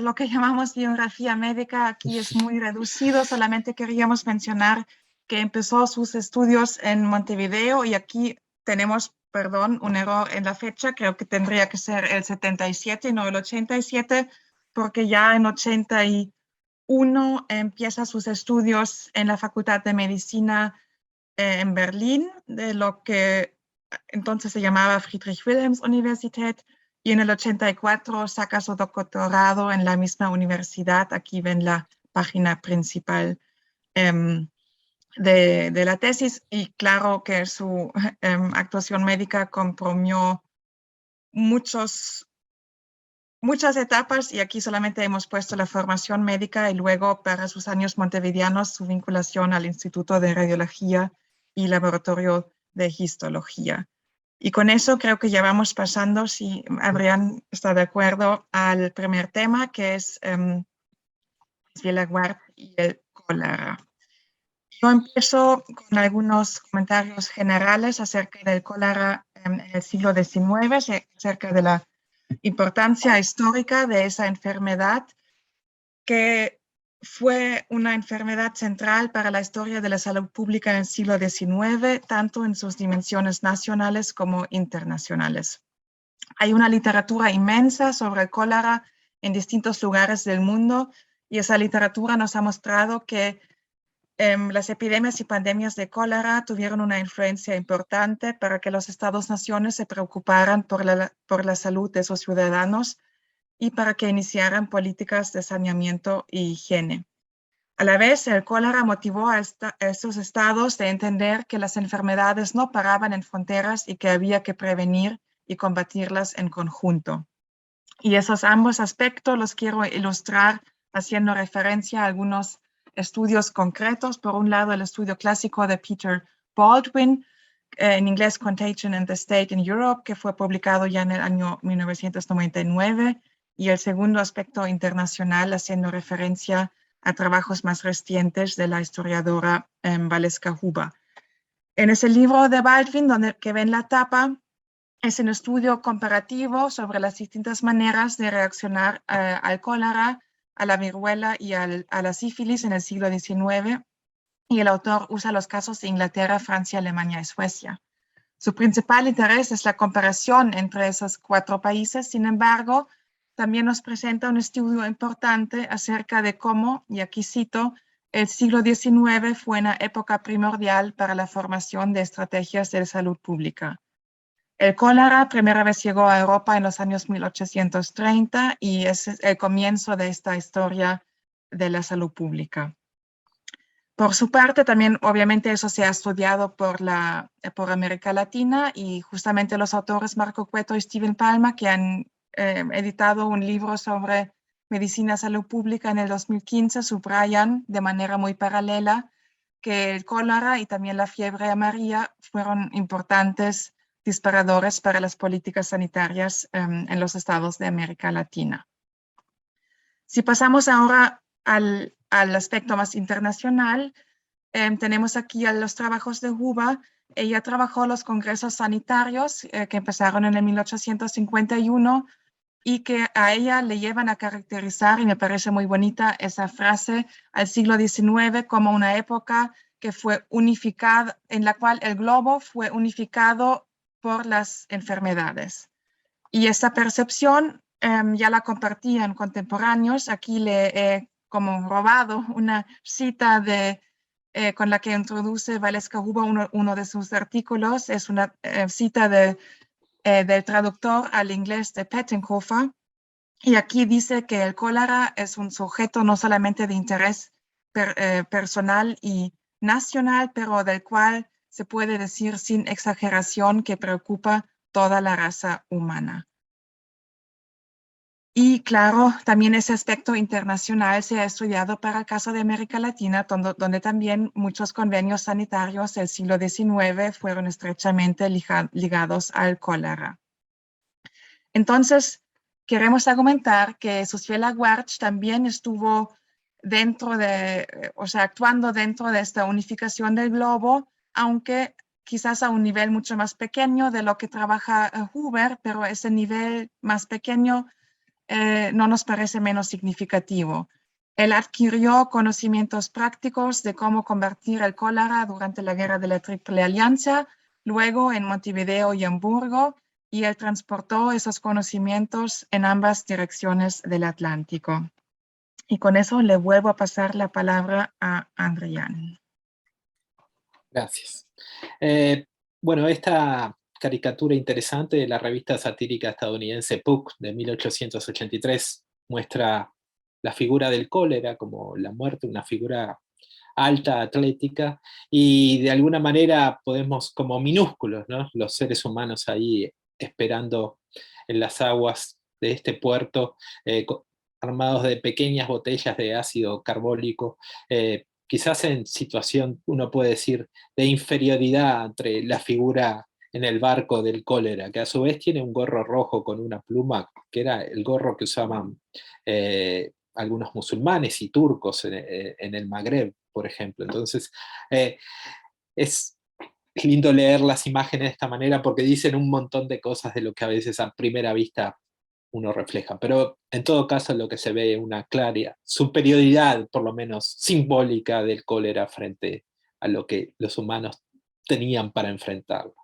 lo que llamamos biografía médica aquí es muy reducido. Solamente queríamos mencionar que empezó sus estudios en Montevideo, y aquí tenemos, perdón, un error en la fecha. Creo que tendría que ser el 77 y no el 87, porque ya en 81 empieza sus estudios en la Facultad de Medicina en Berlín, de lo que entonces se llamaba Friedrich-Wilhelms-Universität, y en el 84 saca su doctorado en la misma universidad. Aquí ven la página principal de la tesis, y claro que su actuación médica comprimió muchas etapas, y aquí solamente hemos puesto la formación médica y luego para sus años montevideanos su vinculación al Instituto de Radiología y Laboratorio de Histología. Y con eso creo que ya vamos pasando, si Adrián está de acuerdo, al primer tema, que es Subiela Guar y el cólera. Yo empiezo con algunos comentarios generales acerca del cólera en el siglo XIX, acerca de la importancia histórica de esa enfermedad, que fue una enfermedad central para la historia de la salud pública en el siglo XIX, tanto en sus dimensiones nacionales como internacionales. Hay una literatura inmensa sobre el cólera en distintos lugares del mundo, y esa literatura nos ha mostrado que las epidemias y pandemias de cólera tuvieron una influencia importante para que los Estados-naciones se preocuparan por la salud de sus ciudadanos y para que iniciaran políticas de saneamiento y higiene. A la vez, el cólera motivó a estos estados de entender que las enfermedades no paraban en fronteras y que había que prevenir y combatirlas en conjunto. Y esos ambos aspectos los quiero ilustrar haciendo referencia a algunos estudios concretos. Por un lado, el estudio clásico de Peter Baldwin, en inglés Contagion in the State in Europe, que fue publicado ya en el año 1999, y el segundo aspecto internacional, haciendo referencia a trabajos más recientes de la historiadora Valeska Huba. En ese libro de Baldwin, que ven la tapa, es un estudio comparativo sobre las distintas maneras de reaccionar al cólera, a la viruela y a la sífilis en el siglo XIX, y el autor usa los casos de Inglaterra, Francia, Alemania y Suecia. Su principal interés es la comparación entre esos 4 países, sin embargo, también nos presenta un estudio importante acerca de cómo, y aquí cito, el siglo XIX fue una época primordial para la formación de estrategias de salud pública. El cólera primera vez llegó a Europa en los años 1830 y es el comienzo de esta historia de la salud pública. Por su parte, también obviamente eso se ha estudiado por América Latina y justamente los autores Marco Cueto y Steven Palma, que han editado un libro sobre medicina y salud pública en el 2015, subrayan de manera muy paralela que el cólera y también la fiebre amarilla fueron importantes disparadores para las políticas sanitarias en los estados de América Latina. Si pasamos ahora al aspecto más internacional, tenemos aquí a los trabajos de Huber. Ella trabajó los congresos sanitarios que empezaron en el 1851 y que a ella le llevan a caracterizar, y me parece muy bonita esa frase, al siglo XIX como una época que fue unificada, en la cual el globo fue unificado por las enfermedades. Y esta percepción ya la compartían contemporáneos. Aquí le he como robado una cita con la que introduce Valeska Huber uno de sus artículos. Es una cita del traductor al inglés de Pettenkofer. Y aquí dice que el cólera es un sujeto no solamente de interés personal y nacional, pero del cual se puede decir sin exageración que preocupa toda la raza humana. Y claro, también ese aspecto internacional se ha estudiado para el caso de América Latina, donde también muchos convenios sanitarios del siglo XIX fueron estrechamente ligados al cólera. Entonces, queremos argumentar que Susfiela Guarch también estuvo actuando dentro de esta unificación del globo, aunque quizás a un nivel mucho más pequeño de lo que trabaja Huber, pero ese nivel más pequeño no nos parece menos significativo. Él adquirió conocimientos prácticos de cómo combatir el cólera durante la Guerra de la Triple Alianza, luego en Montevideo y Hamburgo, y él transportó esos conocimientos en ambas direcciones del Atlántico. Y con eso le vuelvo a pasar la palabra a Andrián. Gracias. Bueno, esta caricatura interesante de la revista satírica estadounidense Puck de 1883 muestra la figura del cólera como la muerte, una figura alta, atlética, y de alguna manera podemos, como minúsculos, ¿no?, los seres humanos ahí esperando en las aguas de este puerto, armados de pequeñas botellas de ácido carbólico, quizás en situación, uno puede decir, de inferioridad entre la figura en el barco del cólera, que a su vez tiene un gorro rojo con una pluma, que era el gorro que usaban algunos musulmanes y turcos en el Magreb, por ejemplo. Entonces, es lindo leer las imágenes de esta manera porque dicen un montón de cosas de lo que a veces a primera vista uno refleja, pero en todo caso lo que se ve es una clara superioridad, por lo menos simbólica, del cólera frente a lo que los humanos tenían para enfrentarlo.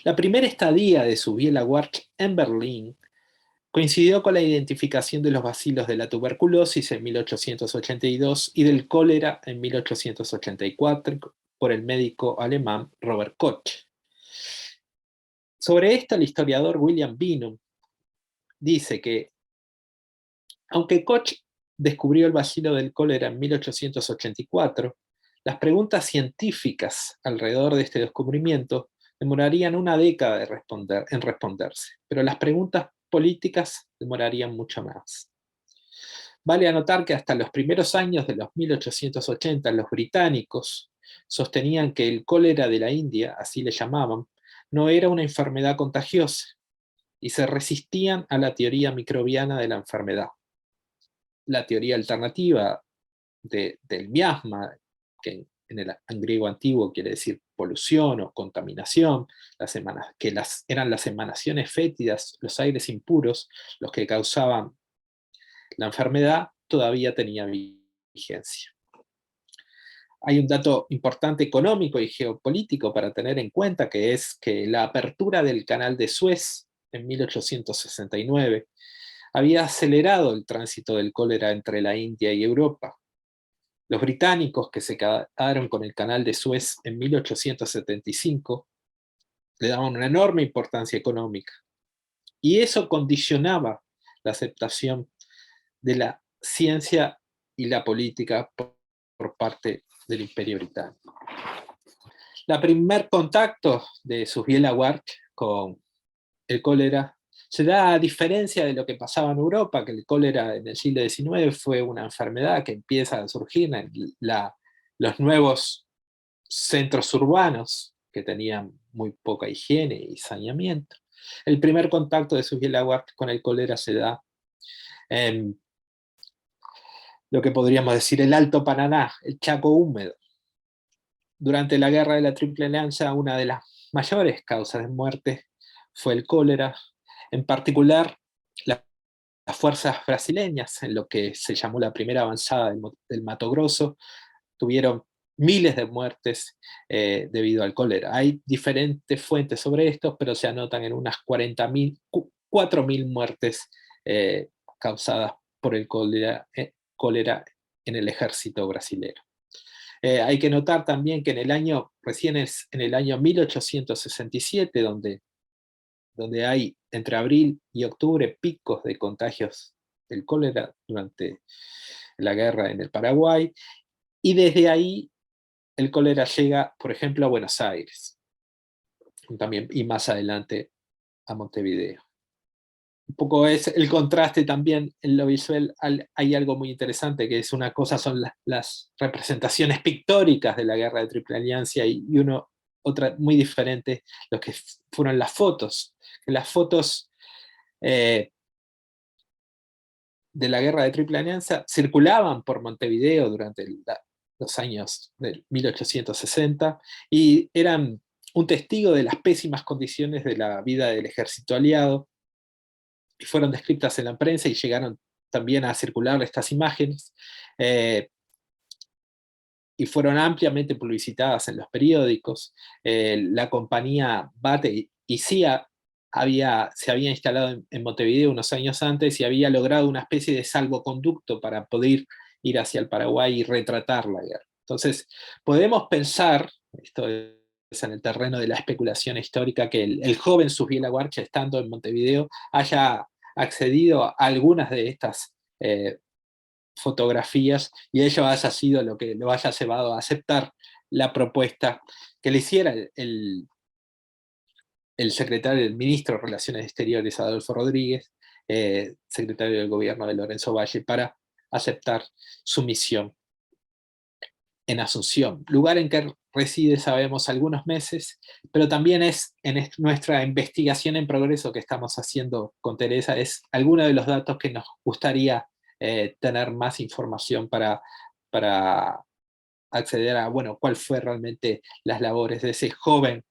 La primera estadía de Susfiela Guarch en Berlín coincidió con la identificación de los bacilos de la tuberculosis en 1882 y del cólera en 1884 por el médico alemán Robert Koch. Sobre esto, el historiador William Bingham dice que, aunque Koch descubrió el bacilo del cólera en 1884, las preguntas científicas alrededor de este descubrimiento demorarían una década en responderse, pero las preguntas políticas demorarían mucho más. Vale anotar que hasta los primeros años de los 1880 los británicos sostenían que el cólera de la India, así le llamaban, no era una enfermedad contagiosa y se resistían a la teoría microbiana de la enfermedad. La teoría alternativa del miasma, que en el griego antiguo quiere decir polución o contaminación, eran las emanaciones fétidas, los aires impuros, los que causaban la enfermedad, todavía tenía vigencia. hay un dato importante económico y geopolítico para tener en cuenta, que es que la apertura del canal de Suez en 1869 había acelerado el tránsito del cólera entre la India y Europa. Los británicos, que se quedaron con el canal de Suez en 1875, le daban una enorme importancia económica. Y eso condicionaba la aceptación de la ciencia y la política por parte del Imperio Británico. El primer contacto de Susbiela Ward con el cólera se da a diferencia de lo que pasaba en Europa, que el cólera en el siglo XIX fue una enfermedad que empieza a surgir en los nuevos centros urbanos que tenían muy poca higiene y saneamiento. El primer contacto de Susbiela Ward con el cólera se da en lo que podríamos decir el Alto Paraná, el Chaco húmedo. Durante la Guerra de la Triple Alianza, una de las mayores causas de muerte fue el cólera, en particular las fuerzas brasileñas, en lo que se llamó la primera avanzada del Mato Grosso, tuvieron miles de muertes debido al cólera. Hay diferentes fuentes sobre esto, pero se anotan en unas 4.000 muertes causadas por el cólera en el ejército brasilero. Hay que notar también que recién es en el año 1867, donde hay entre abril y octubre picos de contagios del cólera durante la guerra en el Paraguay, y desde ahí el cólera llega, por ejemplo, a Buenos Aires, también, y más adelante a Montevideo. Un poco es el contraste también en lo visual. Hay algo muy interesante, que es una cosa son las representaciones pictóricas de la Guerra de Triple Alianza, y otra muy diferente, lo que fueron las fotos. Las fotos de la Guerra de Triple Alianza circulaban por Montevideo durante los años del 1860 y eran un testigo de las pésimas condiciones de la vida del ejército aliado, y fueron descritas en la prensa y llegaron también a circular estas imágenes, y fueron ampliamente publicitadas en los periódicos. La compañía Bate y CIA se había instalado en Montevideo unos años antes y había logrado una especie de salvoconducto para poder ir hacia el Paraguay y retratar la guerra. Entonces, podemos pensar, esto es en el terreno de la especulación histórica, que el joven Susbiela Ward, estando en Montevideo, haya accedido a algunas de estas fotografías, y ello haya sido lo que lo haya llevado a aceptar la propuesta que le hiciera el secretario, el ministro de Relaciones Exteriores, Adolfo Rodríguez, secretario del gobierno de Lorenzo Valle, para aceptar su misión en Asunción, lugar en que reside, sabemos, algunos meses, pero también es en nuestra investigación en progreso que estamos haciendo con Teresa, es alguno de los datos que nos gustaría tener más información para acceder a, bueno, cuál fue realmente las labores de ese joven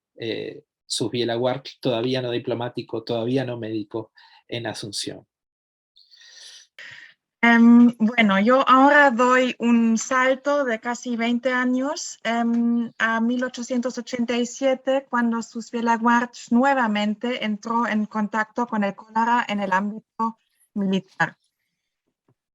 Susbiela Ward, todavía no diplomático, todavía no médico, en Asunción. Bueno, yo ahora doy un salto de casi 20 años a 1887, cuando Susbiela Ward nuevamente entró en contacto con el cólera en el ámbito militar.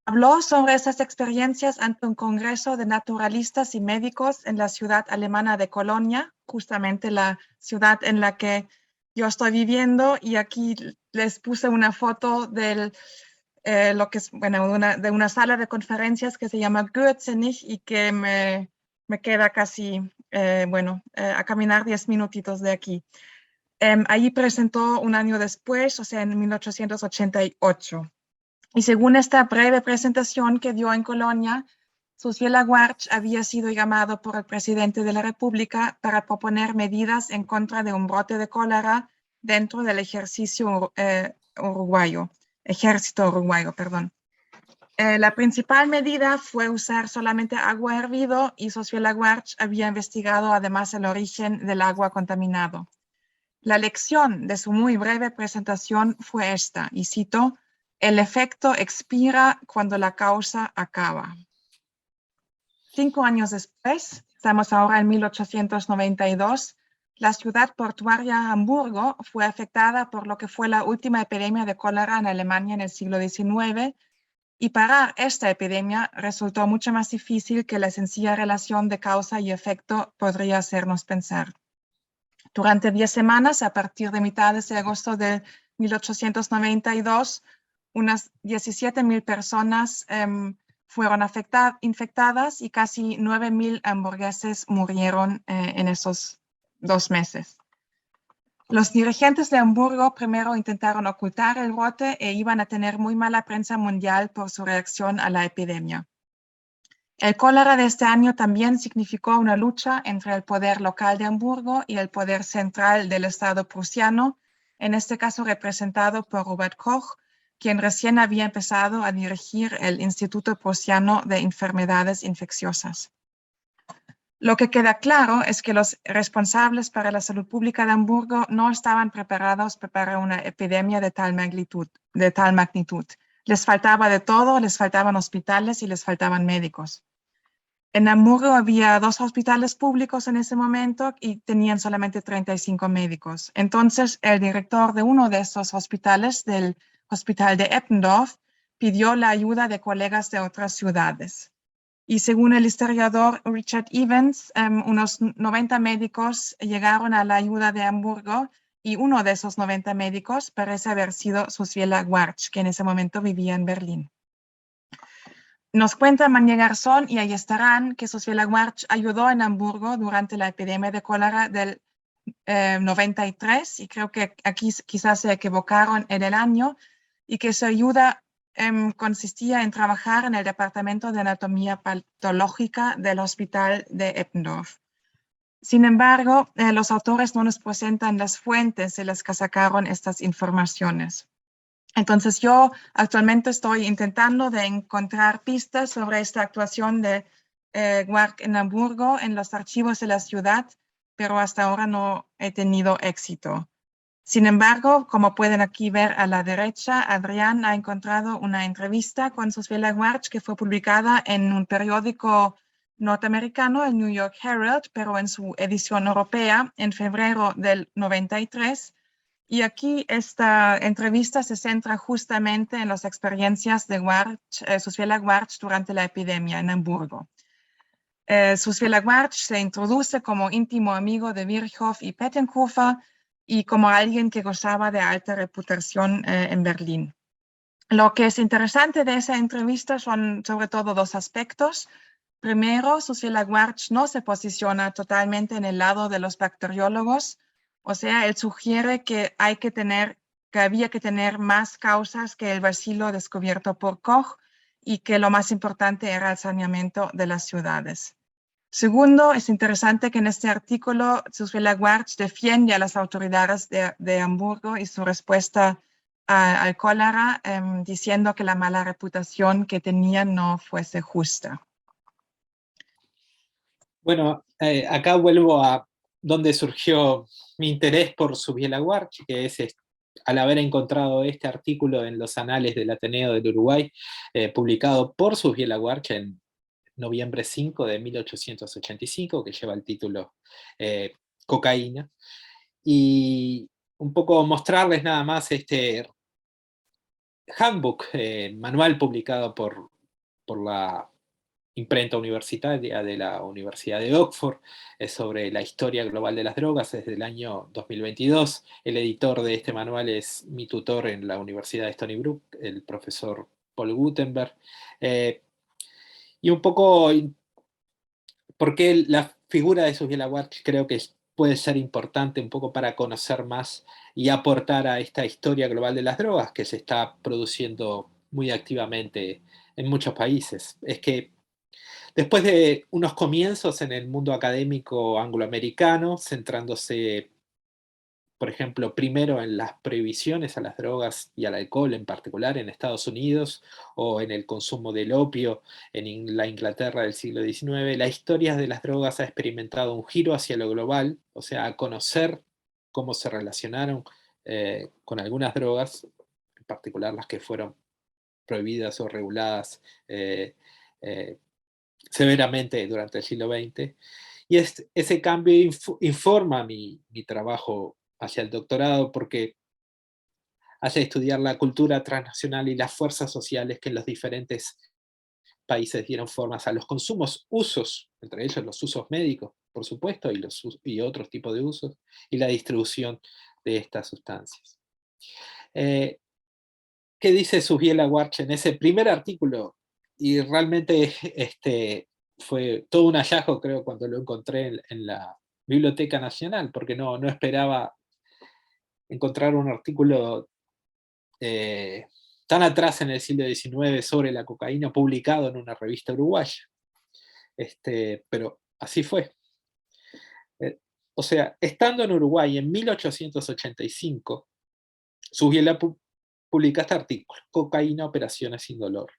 Habló sobre esas experiencias ante un congreso de naturalistas y médicos en la ciudad alemana de Colonia, justamente la ciudad en la que yo estoy viviendo, y aquí les puse una foto de lo que es, bueno, de una sala de conferencias que se llama Goetzenich y que me queda casi, a caminar 10 minutitos de aquí. Allí presentó un año después, o sea, en 1888. Y según esta breve presentación que dio en Colonia, Susbiela Ward había sido llamado por el presidente de la República para proponer medidas en contra de un brote de cólera dentro del ejército uruguayo. La principal medida fue usar solamente agua hervida, y Susbiela Ward había investigado además el origen del agua contaminado. La lección de su muy breve presentación fue esta, y cito: "El efecto expira cuando la causa acaba". 5 años después, estamos ahora en 1892, la ciudad portuaria Hamburgo fue afectada por lo que fue la última epidemia de cólera en Alemania en el siglo XIX, y parar esta epidemia resultó mucho más difícil que la sencilla relación de causa y efecto podría hacernos pensar. Durante 10 semanas, a partir de mitades de agosto de 1892, unas 17.000 personas fueron infectadas y casi 9.000 hamburgueses murieron en esos 2 meses. Los dirigentes de Hamburgo primero intentaron ocultar el brote e iban a tener muy mala prensa mundial por su reacción a la epidemia. El cólera de este año también significó una lucha entre el poder local de Hamburgo y el poder central del Estado prusiano, en este caso representado por Robert Koch, quien recién había empezado a dirigir el Instituto Prusiano de Enfermedades Infecciosas. Lo que queda claro es que los responsables para la salud pública de Hamburgo no estaban preparados para una epidemia de tal magnitud. Les faltaba de todo, les faltaban hospitales y les faltaban médicos. En Hamburgo había 2 hospitales públicos en ese momento y tenían solamente 35 médicos. Entonces, el director de uno de esos hospitales, del hospital de Eppendorf, pidió la ayuda de colegas de otras ciudades. Y según el historiador Richard Evans, unos 90 médicos llegaron a la ayuda de Hamburgo, y uno de esos 90 médicos parece haber sido Susviela Warch, que en ese momento vivía en Berlín. Nos cuenta Mañé Garzón, y ahí estarán, que Susviela Warch ayudó en Hamburgo durante la epidemia de cólera del 93, y creo que aquí quizás se equivocaron en el año, y que su ayuda consistía en trabajar en el departamento de anatomía patológica del hospital de Eppendorf. Sin embargo, los autores no nos presentan las fuentes de las que sacaron estas informaciones. Entonces yo actualmente estoy intentando de encontrar pistas sobre esta actuación de Warch en Hamburgo en los archivos de la ciudad, pero hasta ahora no he tenido éxito. Sin embargo, como pueden aquí ver a la derecha, Adrián ha encontrado una entrevista con Susviela Warch que fue publicada en un periódico norteamericano, el New York Herald, pero en su edición europea en febrero del 93. Y aquí esta entrevista se centra justamente en las experiencias de Susviela Warch durante la epidemia en Hamburgo. Susviela Warch se introduce como íntimo amigo de Virchow y Pettenkofer y como alguien que gozaba de alta reputación en Berlín. Lo que es interesante de esa entrevista son sobre todo 2 aspectos. Primero, Susviela Warch no se posiciona totalmente en el lado de los bacteriólogos, o sea, él sugiere que había que tener más causas que el bacilo descubierto por Koch y que lo más importante era el saneamiento de las ciudades. Segundo, es interesante que en este artículo Susviela Warch defiende a las autoridades de Hamburgo y su respuesta al cólera, diciendo que la mala reputación que tenían no fuese justa. Bueno, acá vuelvo a donde surgió mi interés por Susviela Warch, que es al haber encontrado este artículo en los Anales del Ateneo del Uruguay, publicado por Susviela Warch en noviembre 5 de 1885, que lleva el título Cocaína, y un poco mostrarles nada más este handbook, manual publicado por la imprenta universitaria de la Universidad de Oxford, sobre la historia global de las drogas desde el año 2022. El editor de este manual es mi tutor en la Universidad de Stony Brook, el profesor Paul Gutenberg. Y un poco por qué la figura de Susviela Warch creo que puede ser importante un poco para conocer más y aportar a esta historia global de las drogas que se está produciendo muy activamente en muchos países. Es que después de unos comienzos en el mundo académico angloamericano, centrándose, por ejemplo, primero en las prohibiciones a las drogas y al alcohol en particular en Estados Unidos, o en el consumo del opio en la Inglaterra del siglo XIX, la historia de las drogas ha experimentado un giro hacia lo global, o sea, a conocer cómo se relacionaron con algunas drogas, en particular las que fueron prohibidas o reguladas severamente durante el siglo XX. Y ese cambio informa mi trabajo hacia el doctorado, porque hace estudiar la cultura transnacional y las fuerzas sociales que en los diferentes países dieron formas a los consumos, usos, entre ellos los usos médicos, por supuesto, y otros tipos de usos, y la distribución de estas sustancias. ¿Qué dice Susbiela Warch en ese primer artículo? Y realmente fue todo un hallazgo, creo, cuando lo encontré en la Biblioteca Nacional, porque no esperaba encontrar un artículo tan atrás en el siglo XIX sobre la cocaína publicado en una revista uruguaya. Pero así fue. O sea, estando en Uruguay en 1885, Susbiela publica este artículo, Cocaína, operaciones sin dolor.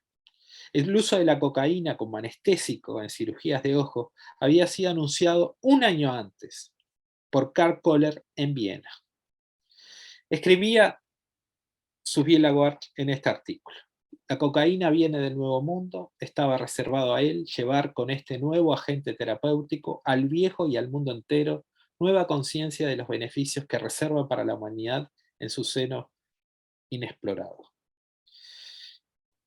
El uso de la cocaína como anestésico en cirugías de ojo había sido anunciado un año antes por Karl Kohler en Viena. Escribía Susbiela Warch en este artículo: la cocaína viene del Nuevo Mundo, estaba reservado a él llevar con este nuevo agente terapéutico al viejo y al mundo entero nueva conciencia de los beneficios que reserva para la humanidad en su seno inexplorado.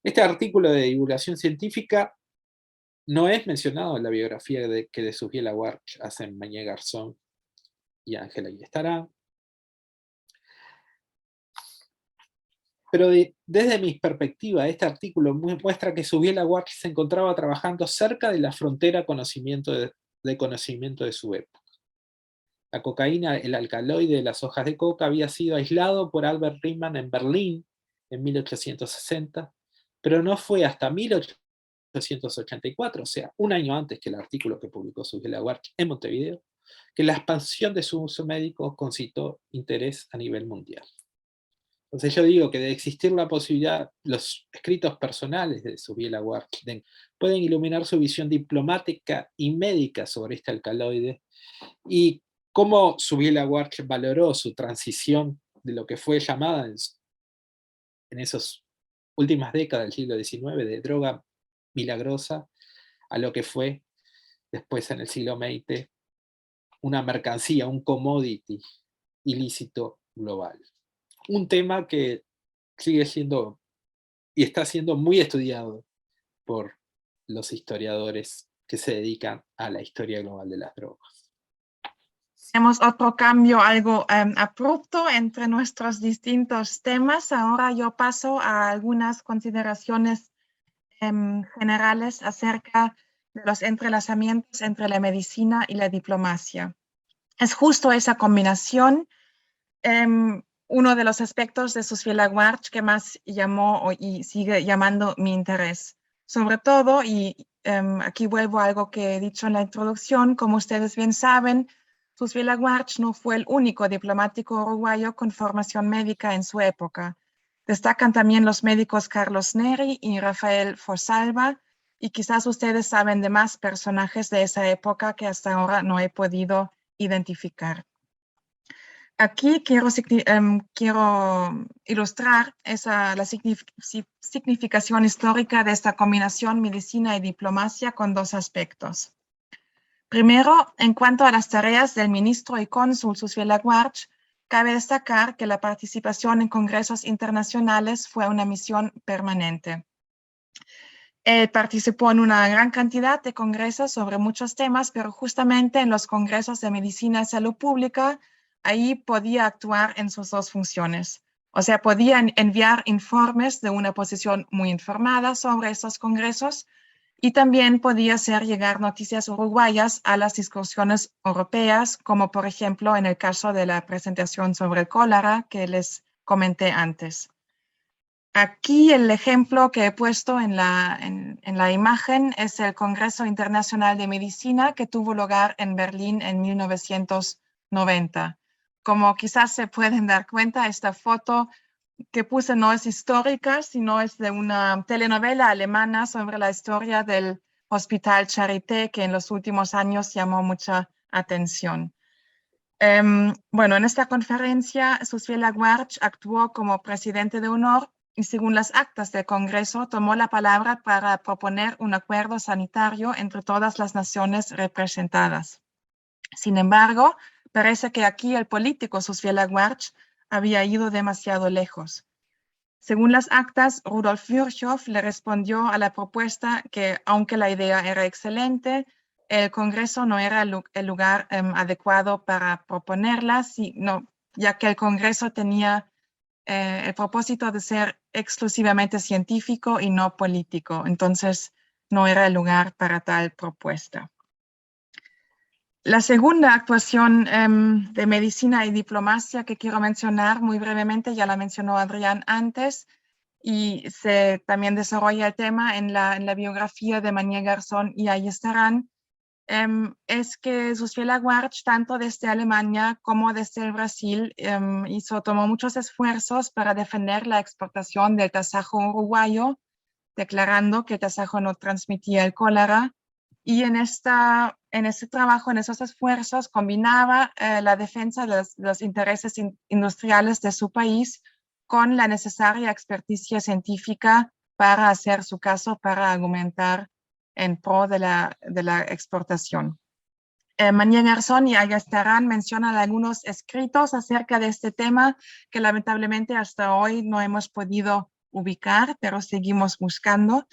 Este artículo de divulgación científica no es mencionado en la biografía que de Susbiela Warch hacen Mañé Garzón y Ángela Guillermo. Pero desde mi perspectiva, este artículo muestra que Susbiela Warch se encontraba trabajando cerca de la frontera de conocimiento de su época. La cocaína, el alcaloide de las hojas de coca, había sido aislado por Albert Riemann en Berlín en 1860, pero no fue hasta 1884, o sea, un año antes que el artículo que publicó Susbiela Warch en Montevideo, que la expansión de su uso médico concitó interés a nivel mundial. Entonces yo digo que de existir la posibilidad, los escritos personales de Susbiela Warch pueden iluminar su visión diplomática y médica sobre este alcaloide, y cómo Susbiela Warch valoró su transición de lo que fue llamada en esas últimas décadas del siglo XIX de droga milagrosa a lo que fue después en el siglo XX una mercancía, un commodity ilícito global. Un tema que sigue siendo y está siendo muy estudiado por los historiadores que se dedican a la historia global de las drogas. Tenemos otro cambio algo abrupto entre nuestros distintos temas. Ahora yo paso a algunas consideraciones generales acerca de los entrelazamientos entre la medicina y la diplomacia. Es justo esa combinación uno de los aspectos de Susbiela Warch que más llamó y sigue llamando mi interés. Sobre todo, y aquí vuelvo a algo que he dicho en la introducción, como ustedes bien saben, Susbiela Warch no fue el único diplomático uruguayo con formación médica en su época. Destacan también los médicos Carlos Neri y Rafael Fosalva, y quizás ustedes saben de más personajes de esa época que hasta ahora no he podido identificar. Aquí quiero ilustrar la significación histórica de esta combinación medicina y diplomacia con dos aspectos. Primero, en cuanto a las tareas del ministro y cónsul Susbiela Warch, cabe destacar que la participación en congresos internacionales fue una misión permanente. Él participó en una gran cantidad de congresos sobre muchos temas, pero justamente en los congresos de medicina y salud pública, ahí podía actuar en sus dos funciones. O sea, podía enviar informes de una posición muy informada sobre estos congresos y también podía hacer llegar noticias uruguayas a las discusiones europeas, como por ejemplo en el caso de la presentación sobre el cólera que les comenté antes. Aquí el ejemplo que he puesto en la imagen es el Congreso Internacional de Medicina que tuvo lugar en Berlín en 1990. Como quizás se pueden dar cuenta, esta foto que puse no es histórica, sino es de una telenovela alemana sobre la historia del Hospital Charité, que en los últimos años llamó mucha atención. Bueno, en esta conferencia, Susbiela Warch actuó como presidente de honor y según las actas del Congreso, tomó la palabra para proponer un acuerdo sanitario entre todas las naciones representadas. Sin embargo, parece que aquí el político Susviela Guarch había ido demasiado lejos. Según las actas, Rudolf Virchow le respondió a la propuesta que, aunque la idea era excelente, el Congreso no era el lugar adecuado para proponerla, ya que el Congreso tenía el propósito de ser exclusivamente científico y no político. Entonces, no era el lugar para tal propuesta. La segunda actuación de medicina y diplomacia que quiero mencionar muy brevemente, ya la mencionó Adrián antes, y se también desarrolla el tema en la biografía de Mañé Garzón y Ayestarán, es que Susviela Guarch, tanto desde Alemania como desde el Brasil, tomó muchos esfuerzos para defender la exportación del tasajo uruguayo, declarando que el tasajo no transmitía el cólera. Y en ese trabajo, en esos esfuerzos, combinaba la defensa de los intereses industriales de su país con la necesaria experticia científica para hacer su caso, para argumentar en pro de la exportación. Mañé Garzón y Ayestarán mencionan algunos escritos acerca de este tema que lamentablemente hasta hoy no hemos podido ubicar, pero seguimos buscando.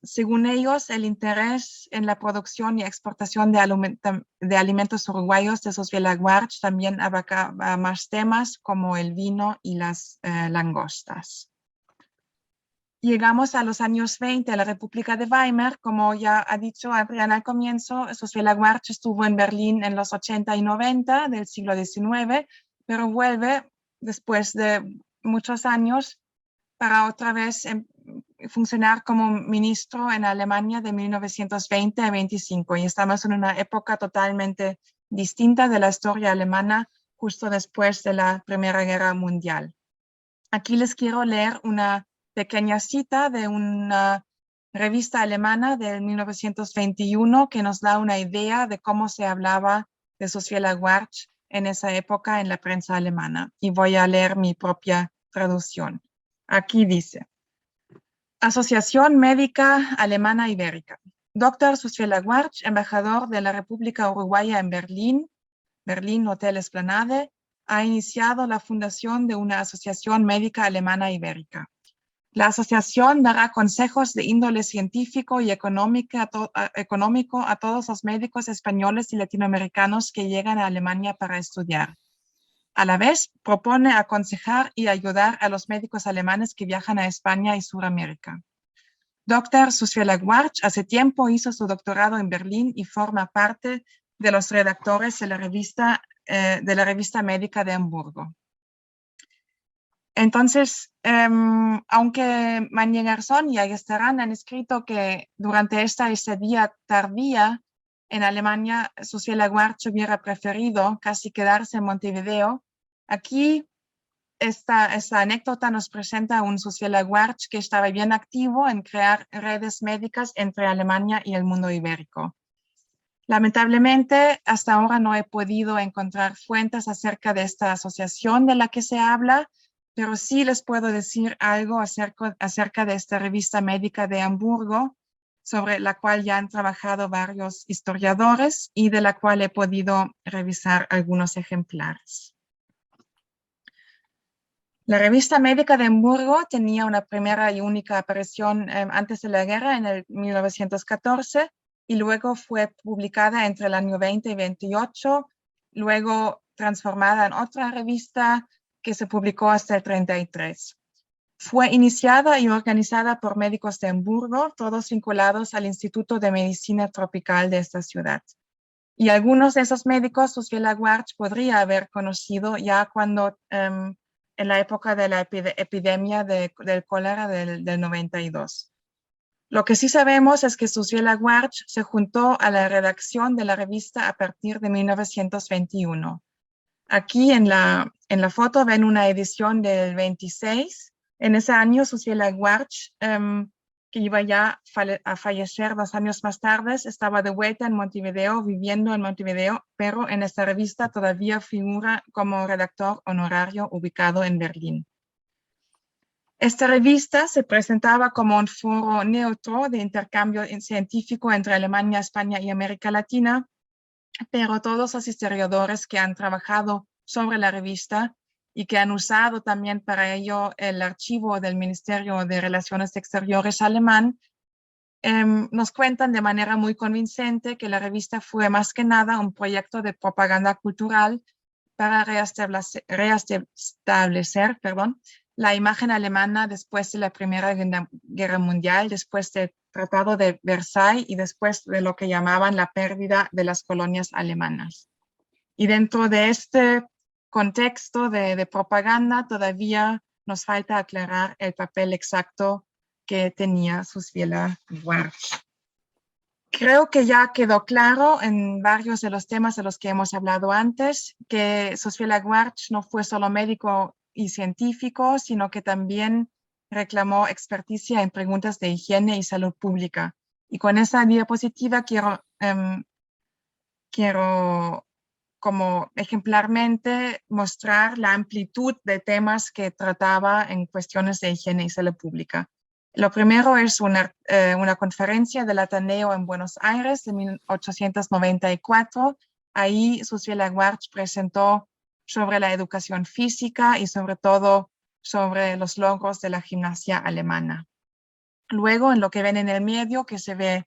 Según ellos, el interés en la producción y exportación de alimentos uruguayos de Susviela Guarch también abarcaba más temas como el vino y las langostas. Llegamos a los años 20, a la República de Weimar. Como ya ha dicho Adrián al comienzo, Susviela Guarch estuvo en Berlín en los 80 y 90 del siglo XIX, pero vuelve después de muchos años para otra vez funcionar como ministro en Alemania de 1920 a 25. Y estamos en una época totalmente distinta de la historia alemana, justo después de la Primera Guerra Mundial. Aquí les quiero leer una pequeña cita de una revista alemana de 1921 que nos da una idea de cómo se hablaba de Susviela Guarch en esa época en la prensa alemana. Y voy a leer mi propia traducción. Aquí dice: Asociación Médica Alemana Ibérica. Dr. Susviela Guarch, embajador de la República Uruguaya en Berlín, Berlín Hotel Esplanade, ha iniciado la fundación de una asociación médica alemana ibérica. La asociación dará consejos de índole científico y económico a todos los médicos españoles y latinoamericanos que llegan a Alemania para estudiar. A la vez, propone aconsejar y ayudar a los médicos alemanes que viajan a España y Sudamérica. Dr. Susviela Guarch hace tiempo hizo su doctorado en Berlín y forma parte de los redactores de la revista médica de Hamburgo. Entonces, aunque Mañé Garzón y Ayestarán han escrito que durante esta estadía tardía en Alemania, Susviela Guarch hubiera preferido casi quedarse en Montevideo, aquí esta anécdota nos presenta a un Susviela Guarch que estaba bien activo en crear redes médicas entre Alemania y el mundo ibérico. Lamentablemente, hasta ahora no he podido encontrar fuentes acerca de esta asociación de la que se habla, pero sí les puedo decir algo acerca de esta revista médica de Hamburgo, sobre la cual ya han trabajado varios historiadores y de la cual he podido revisar algunos ejemplares. La revista médica de Hamburgo tenía una primera y única aparición antes de la guerra en el 1914 y luego fue publicada entre el año 20 y 28, luego transformada en otra revista que se publicó hasta el 33. Fue iniciada y organizada por médicos de Hamburgo, todos vinculados al Instituto de Medicina Tropical de esta ciudad. Y algunos de esos médicos, Susviela Guarch podría haber conocido ya cuando, en la época de la epidemia del cólera del 92. Lo que sí sabemos es que Susviela Guarch se juntó a la redacción de la revista a partir de 1921. Aquí en la foto ven una edición del 26. En ese año, Susviela Guarch, que iba ya a fallecer 2 años más tarde, estaba de vuelta en Montevideo, viviendo en Montevideo, pero en esta revista todavía figura como redactor honorario ubicado en Berlín. Esta revista se presentaba como un foro neutro de intercambio científico entre Alemania, España y América Latina, pero todos los historiadores que han trabajado sobre la revista y que han usado también para ello el archivo del Ministerio de Relaciones Exteriores alemán, nos cuentan de manera muy convincente que la revista fue más que nada un proyecto de propaganda cultural para reestablecer la imagen alemana después de la Primera Guerra Mundial, después del Tratado de Versalles y después de lo que llamaban la pérdida de las colonias alemanas. Y dentro de este contexto de propaganda todavía nos falta aclarar el papel exacto que tenía Susviela Guarch. Creo que ya quedó claro en varios de los temas de los que hemos hablado antes que Susviela Guarch no fue solo médico y científico, sino que también reclamó experticia en preguntas de higiene y salud pública. Y con esa diapositiva quiero como ejemplarmente mostrar la amplitud de temas que trataba en cuestiones de higiene y salud pública. Lo primero es una conferencia del Ateneo en Buenos Aires de 1894. Ahí Susviela Guarch presentó sobre la educación física y sobre todo sobre los logros de la gimnasia alemana. Luego, en lo que ven en el medio, que se ve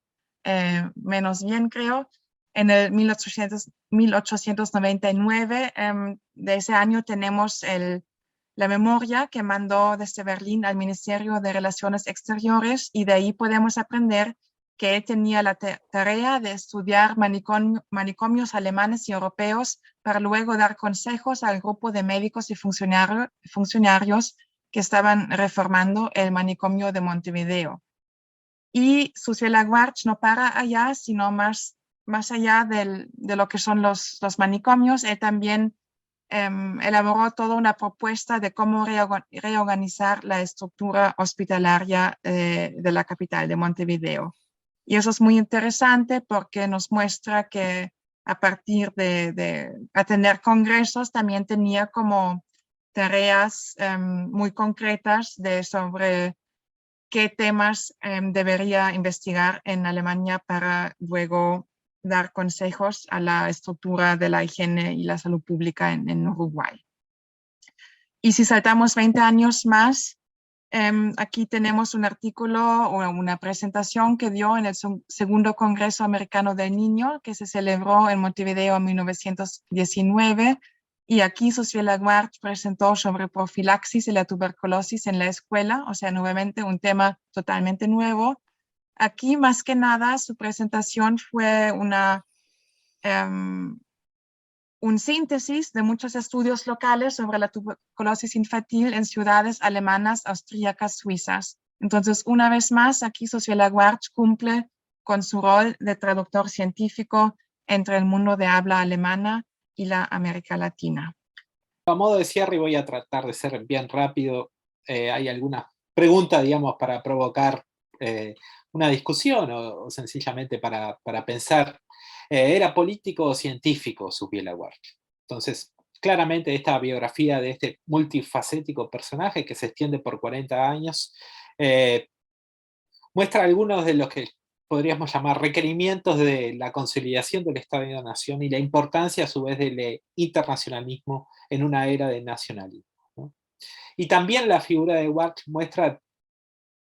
menos bien, creo, en el 1899, de ese año tenemos la memoria que mandó desde Berlín al Ministerio de Relaciones Exteriores, y de ahí podemos aprender que él tenía la tarea de estudiar manicomios alemanes y europeos para luego dar consejos al grupo de médicos y funcionarios que estaban reformando el manicomio de Montevideo. Y Susviela Guarch no para allá, sino más allá de lo que son los manicomios. Él también elaboró toda una propuesta de cómo reorganizar la estructura hospitalaria de la capital, de Montevideo. Y eso es muy interesante porque nos muestra que a partir de tener congresos también tenía como tareas muy concretas sobre qué temas debería investigar en Alemania para luego dar consejos a la estructura de la higiene y la salud pública en Uruguay. Y si saltamos 20 años más, aquí tenemos un artículo o una presentación que dio en el Segundo Congreso Americano del Niño, que se celebró en Montevideo en 1919, y aquí Susviela Guarch presentó sobre profilaxis de la tuberculosis en la escuela, o sea, nuevamente un tema totalmente nuevo. Aquí, más que nada, su presentación fue un síntesis de muchos estudios locales sobre la tuberculosis infantil en ciudades alemanas, austríacas, suizas. Entonces, una vez más, aquí Susviela Guarch cumple con su rol de traductor científico entre el mundo de habla alemana y la América Latina. A modo de cierre, voy a tratar de ser bien rápido. Hay alguna pregunta, digamos, para provocar una discusión o sencillamente para pensar. ¿Era político o científico Susviela Guarch? Entonces, claramente esta biografía de este multifacético personaje que se extiende por 40 años muestra algunos de los que podríamos llamar requerimientos de la consolidación del Estado-Nación y la importancia a su vez del internacionalismo en una era de nacionalismo, ¿no? Y también la figura de Guarch muestra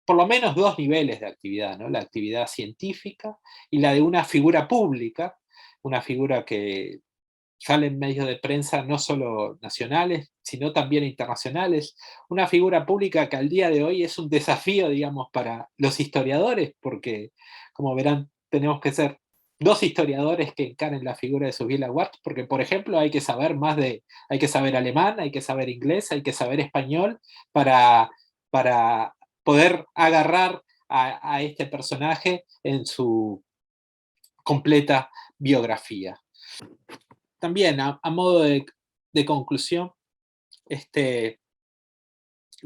por lo menos dos niveles de actividad, ¿no? La actividad científica y la de una figura pública, una figura que sale en medios de prensa no solo nacionales, sino también internacionales, una figura pública que al día de hoy es un desafío, digamos, para los historiadores, porque, como verán, tenemos que ser dos historiadores que encaren la figura de Susviela Guarch, porque, por ejemplo, hay que saber hay que saber alemán, hay que saber inglés, hay que saber español, para poder agarrar a este personaje en su completa biografía. También, a modo de conclusión,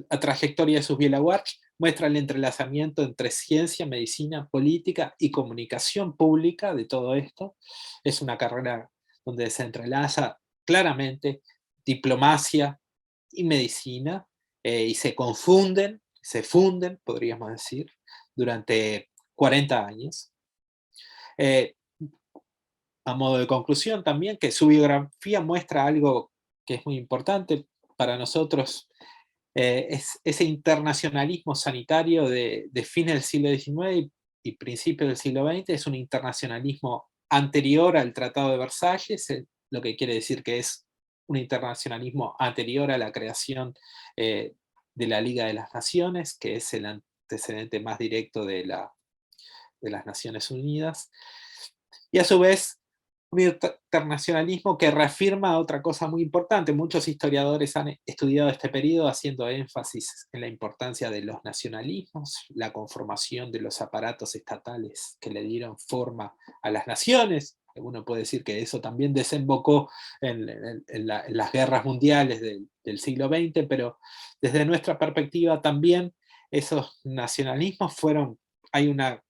la trayectoria de Susviela Guarch muestra el entrelazamiento entre ciencia, medicina, política y comunicación pública de todo esto. Es una carrera donde se entrelaza claramente diplomacia y medicina, y se confunden se funden, podríamos decir, durante 40 años. A modo de conclusión también, que su biografía muestra algo que es muy importante para nosotros, es ese internacionalismo sanitario de fines del siglo XIX y principios del siglo XX. Es un internacionalismo anterior al Tratado de Versalles, lo que quiere decir que es un internacionalismo anterior a la creación de la Liga de las Naciones, que es el antecedente más directo de las Naciones Unidas. Y a su vez, un internacionalismo que reafirma otra cosa muy importante. Muchos historiadores han estudiado este periodo haciendo énfasis en la importancia de los nacionalismos, la conformación de los aparatos estatales que le dieron forma a las naciones. Uno puede decir que eso también desembocó en las guerras mundiales del siglo XX, pero desde nuestra perspectiva también esos nacionalismos hay una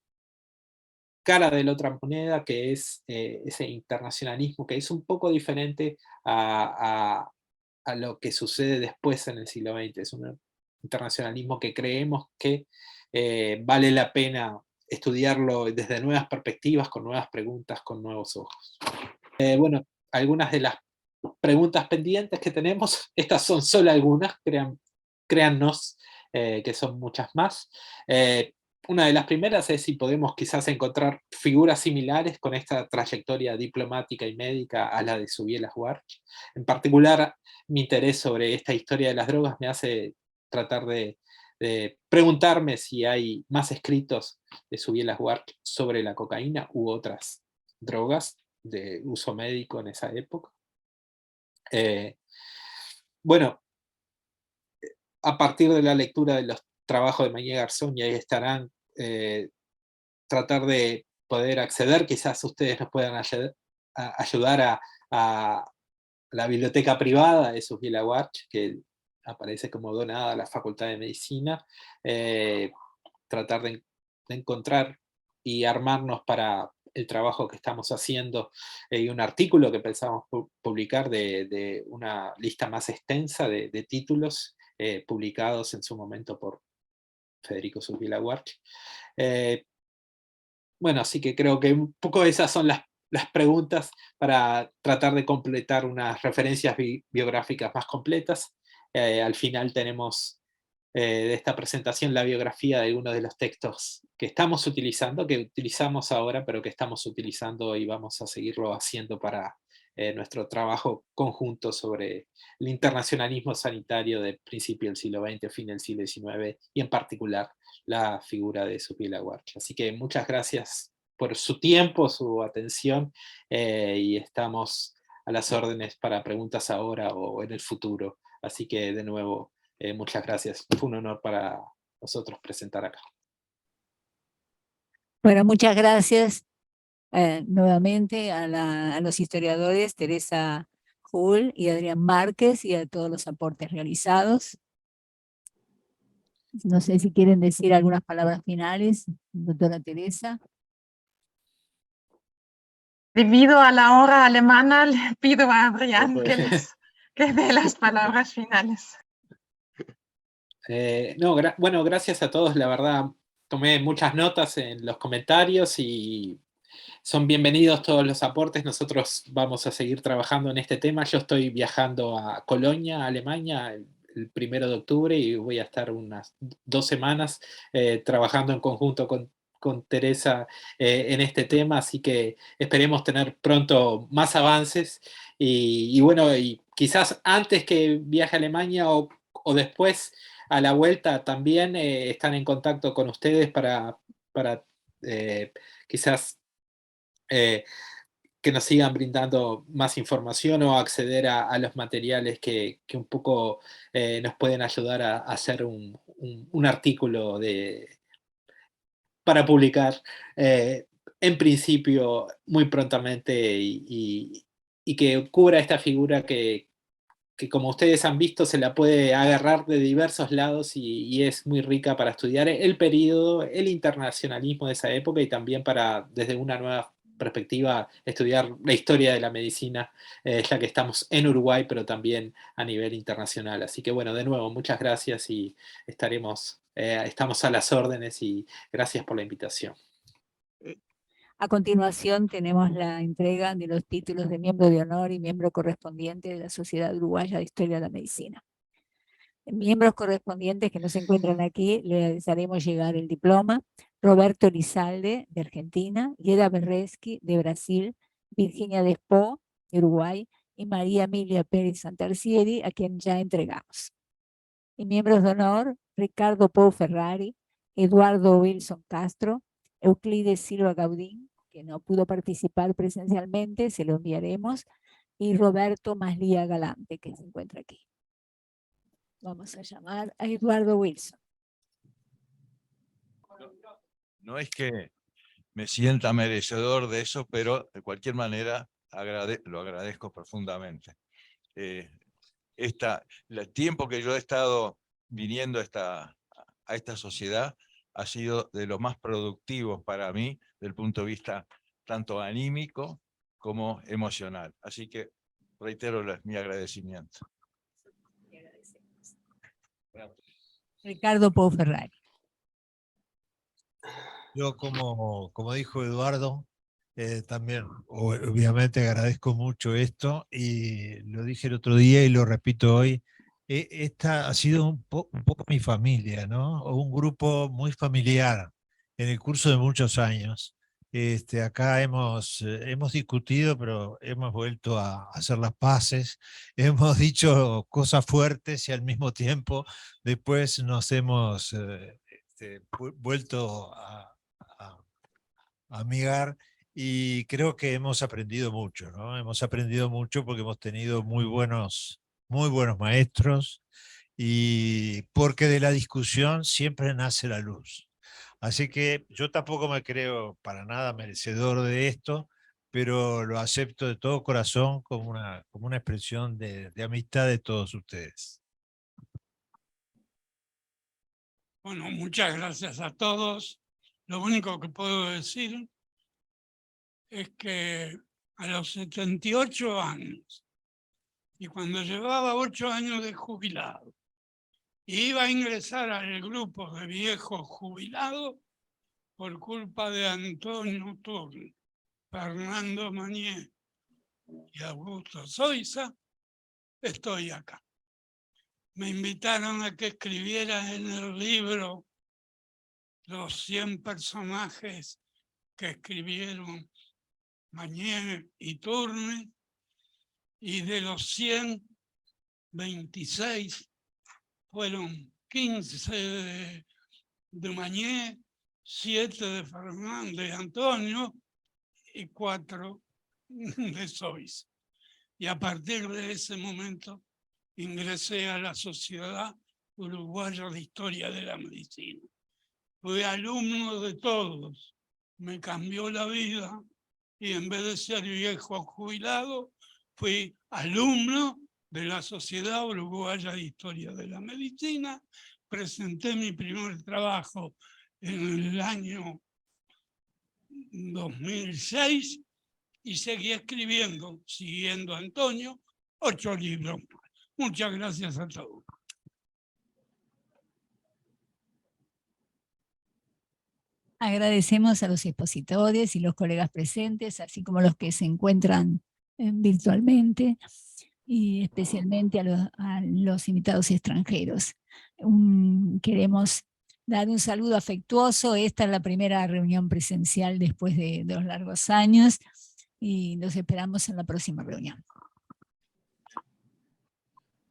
cara de la otra moneda, que es ese internacionalismo, que es un poco diferente a lo que sucede después en el siglo XX. Es un internacionalismo que creemos que vale la pena estudiarlo desde nuevas perspectivas, con nuevas preguntas, con nuevos ojos. Bueno, algunas de las preguntas pendientes que tenemos, estas son solo algunas, créannos que son muchas más. Una de las primeras es si podemos quizás encontrar figuras similares con esta trayectoria diplomática y médica a la de Subiela Huarch. En particular, mi interés sobre esta historia de las drogas me hace tratar de preguntarme si hay más escritos de Subiela Huarch sobre la cocaína u otras drogas de uso médico en esa época. Bueno, a partir de la lectura de los trabajos de Mañé Garzón, y ahí estarán, tratar de poder acceder, quizás ustedes nos puedan ayudar a la biblioteca privada de Subiela Huarch, que aparece como donada a la Facultad de Medicina, tratar de encontrar y armarnos para el trabajo que estamos haciendo, y un artículo que pensamos publicar de una lista más extensa de títulos publicados en su momento por Federico Subiela Huarch. Bueno, así que creo que un poco esas son las preguntas para tratar de completar unas referencias biográficas más completas. Al final tenemos de esta presentación la biografía de algunos de los textos que estamos utilizando, que utilizamos ahora, pero que estamos utilizando y vamos a seguirlo haciendo para nuestro trabajo conjunto sobre el internacionalismo sanitario de principio del siglo XX, fin del siglo XIX, y en particular la figura de Subiela Huarch. Así que muchas gracias por su tiempo, su atención, y estamos a las órdenes para preguntas ahora o en el futuro. Así que de nuevo, muchas gracias. Fue un honor para nosotros presentar acá. Bueno, muchas gracias nuevamente a los historiadores Teresa Hull y Adrián Márquez y a todos los aportes realizados. No sé si quieren decir algunas palabras finales, doctora Teresa. Debido a la hora alemana, le pido a Adrián que dé las palabras finales. Bueno, gracias a todos, la verdad, tomé muchas notas en los comentarios y son bienvenidos todos los aportes. Nosotros vamos a seguir trabajando en este tema. Yo estoy viajando a Colonia, Alemania, el 1 de octubre, y voy a estar unas 2 semanas trabajando en conjunto con Teresa en este tema, así que esperemos tener pronto más avances y bueno, y quizás antes que viaje a Alemania o después a la vuelta también están en contacto con ustedes para quizás que nos sigan brindando más información o acceder a los materiales que un poco nos pueden ayudar a hacer un artículo para publicar en principio muy prontamente y que cubra esta figura que como ustedes han visto se la puede agarrar de diversos lados y es muy rica para estudiar el periodo, el internacionalismo de esa época y también para desde una nueva perspectiva estudiar la historia de la medicina, ya que estamos en Uruguay, pero también a nivel internacional. Así que bueno, de nuevo, muchas gracias y estamos a las órdenes y gracias por la invitación. A continuación tenemos la entrega de los títulos de miembro de honor y miembro correspondiente de la Sociedad Uruguaya de Historia de la Medicina. Miembros correspondientes que no se encuentran aquí, les haremos llegar el diploma: Roberto Elizalde, de Argentina; Gueda Berresky, de Brasil; Virginia Despó, de Uruguay; y María Emilia Pérez Santarcieri, a quien ya entregamos. Y miembros de honor: Ricardo Pou Ferrari, Eduardo Wilson Castro, Euclides Silva Gaudín, que no pudo participar presencialmente, se lo enviaremos, y Roberto Maslía Galante, que se encuentra aquí. Vamos a llamar a Eduardo Wilson. No es que me sienta merecedor de eso, pero de cualquier manera lo agradezco profundamente. El tiempo que yo he estado viniendo a esta sociedad ha sido de los más productivos para mí, desde el punto de vista tanto anímico como emocional. Así que reitero mi agradecimiento. Ricardo Pou Ferrari. Yo, como dijo Eduardo, también obviamente agradezco mucho esto, y lo dije el otro día y lo repito hoy. Esta ha sido un poco mi familia, ¿no? Un grupo muy familiar en el curso de muchos años. Acá hemos discutido, pero hemos vuelto a hacer las paces, hemos dicho cosas fuertes y al mismo tiempo después nos hemos vuelto a amigar, y creo que hemos aprendido mucho, ¿no? Hemos aprendido mucho porque hemos tenido muy buenos maestros, y porque de la discusión siempre nace la luz. Así que yo tampoco me creo para nada merecedor de esto, pero lo acepto de todo corazón como una expresión de amistad de todos ustedes. Bueno, muchas gracias a todos. Lo único que puedo decir es que a los 78 años, y cuando llevaba 8 años de jubilado, iba a ingresar al grupo de viejos jubilados por culpa de Antonio Turner, Fernando Mañé y Augusto Zoisa, estoy acá. Me invitaron a que escribiera en el libro los 100 personajes que escribieron Mañé y Turner, y de los 100, 26 fueron 15 de Mañé, 7 de Fernando y Antonio y 4 de Zoisa. Y a partir de ese momento ingresé a la Sociedad Uruguaya de Historia de la Medicina. Fui alumno de todos, me cambió la vida, y en vez de ser viejo jubilado, fui alumno de la Sociedad Uruguaya de Historia de la Medicina. Presenté mi primer trabajo en el año 2006 y seguí escribiendo, siguiendo a Antonio, 8 libros. Muchas gracias a todos. Agradecemos a los expositores y los colegas presentes, así como los que se encuentran virtualmente, y especialmente a los invitados extranjeros. Queremos dar un saludo afectuoso. Esta es la primera reunión presencial después de 2 largos años, y los esperamos en la próxima reunión.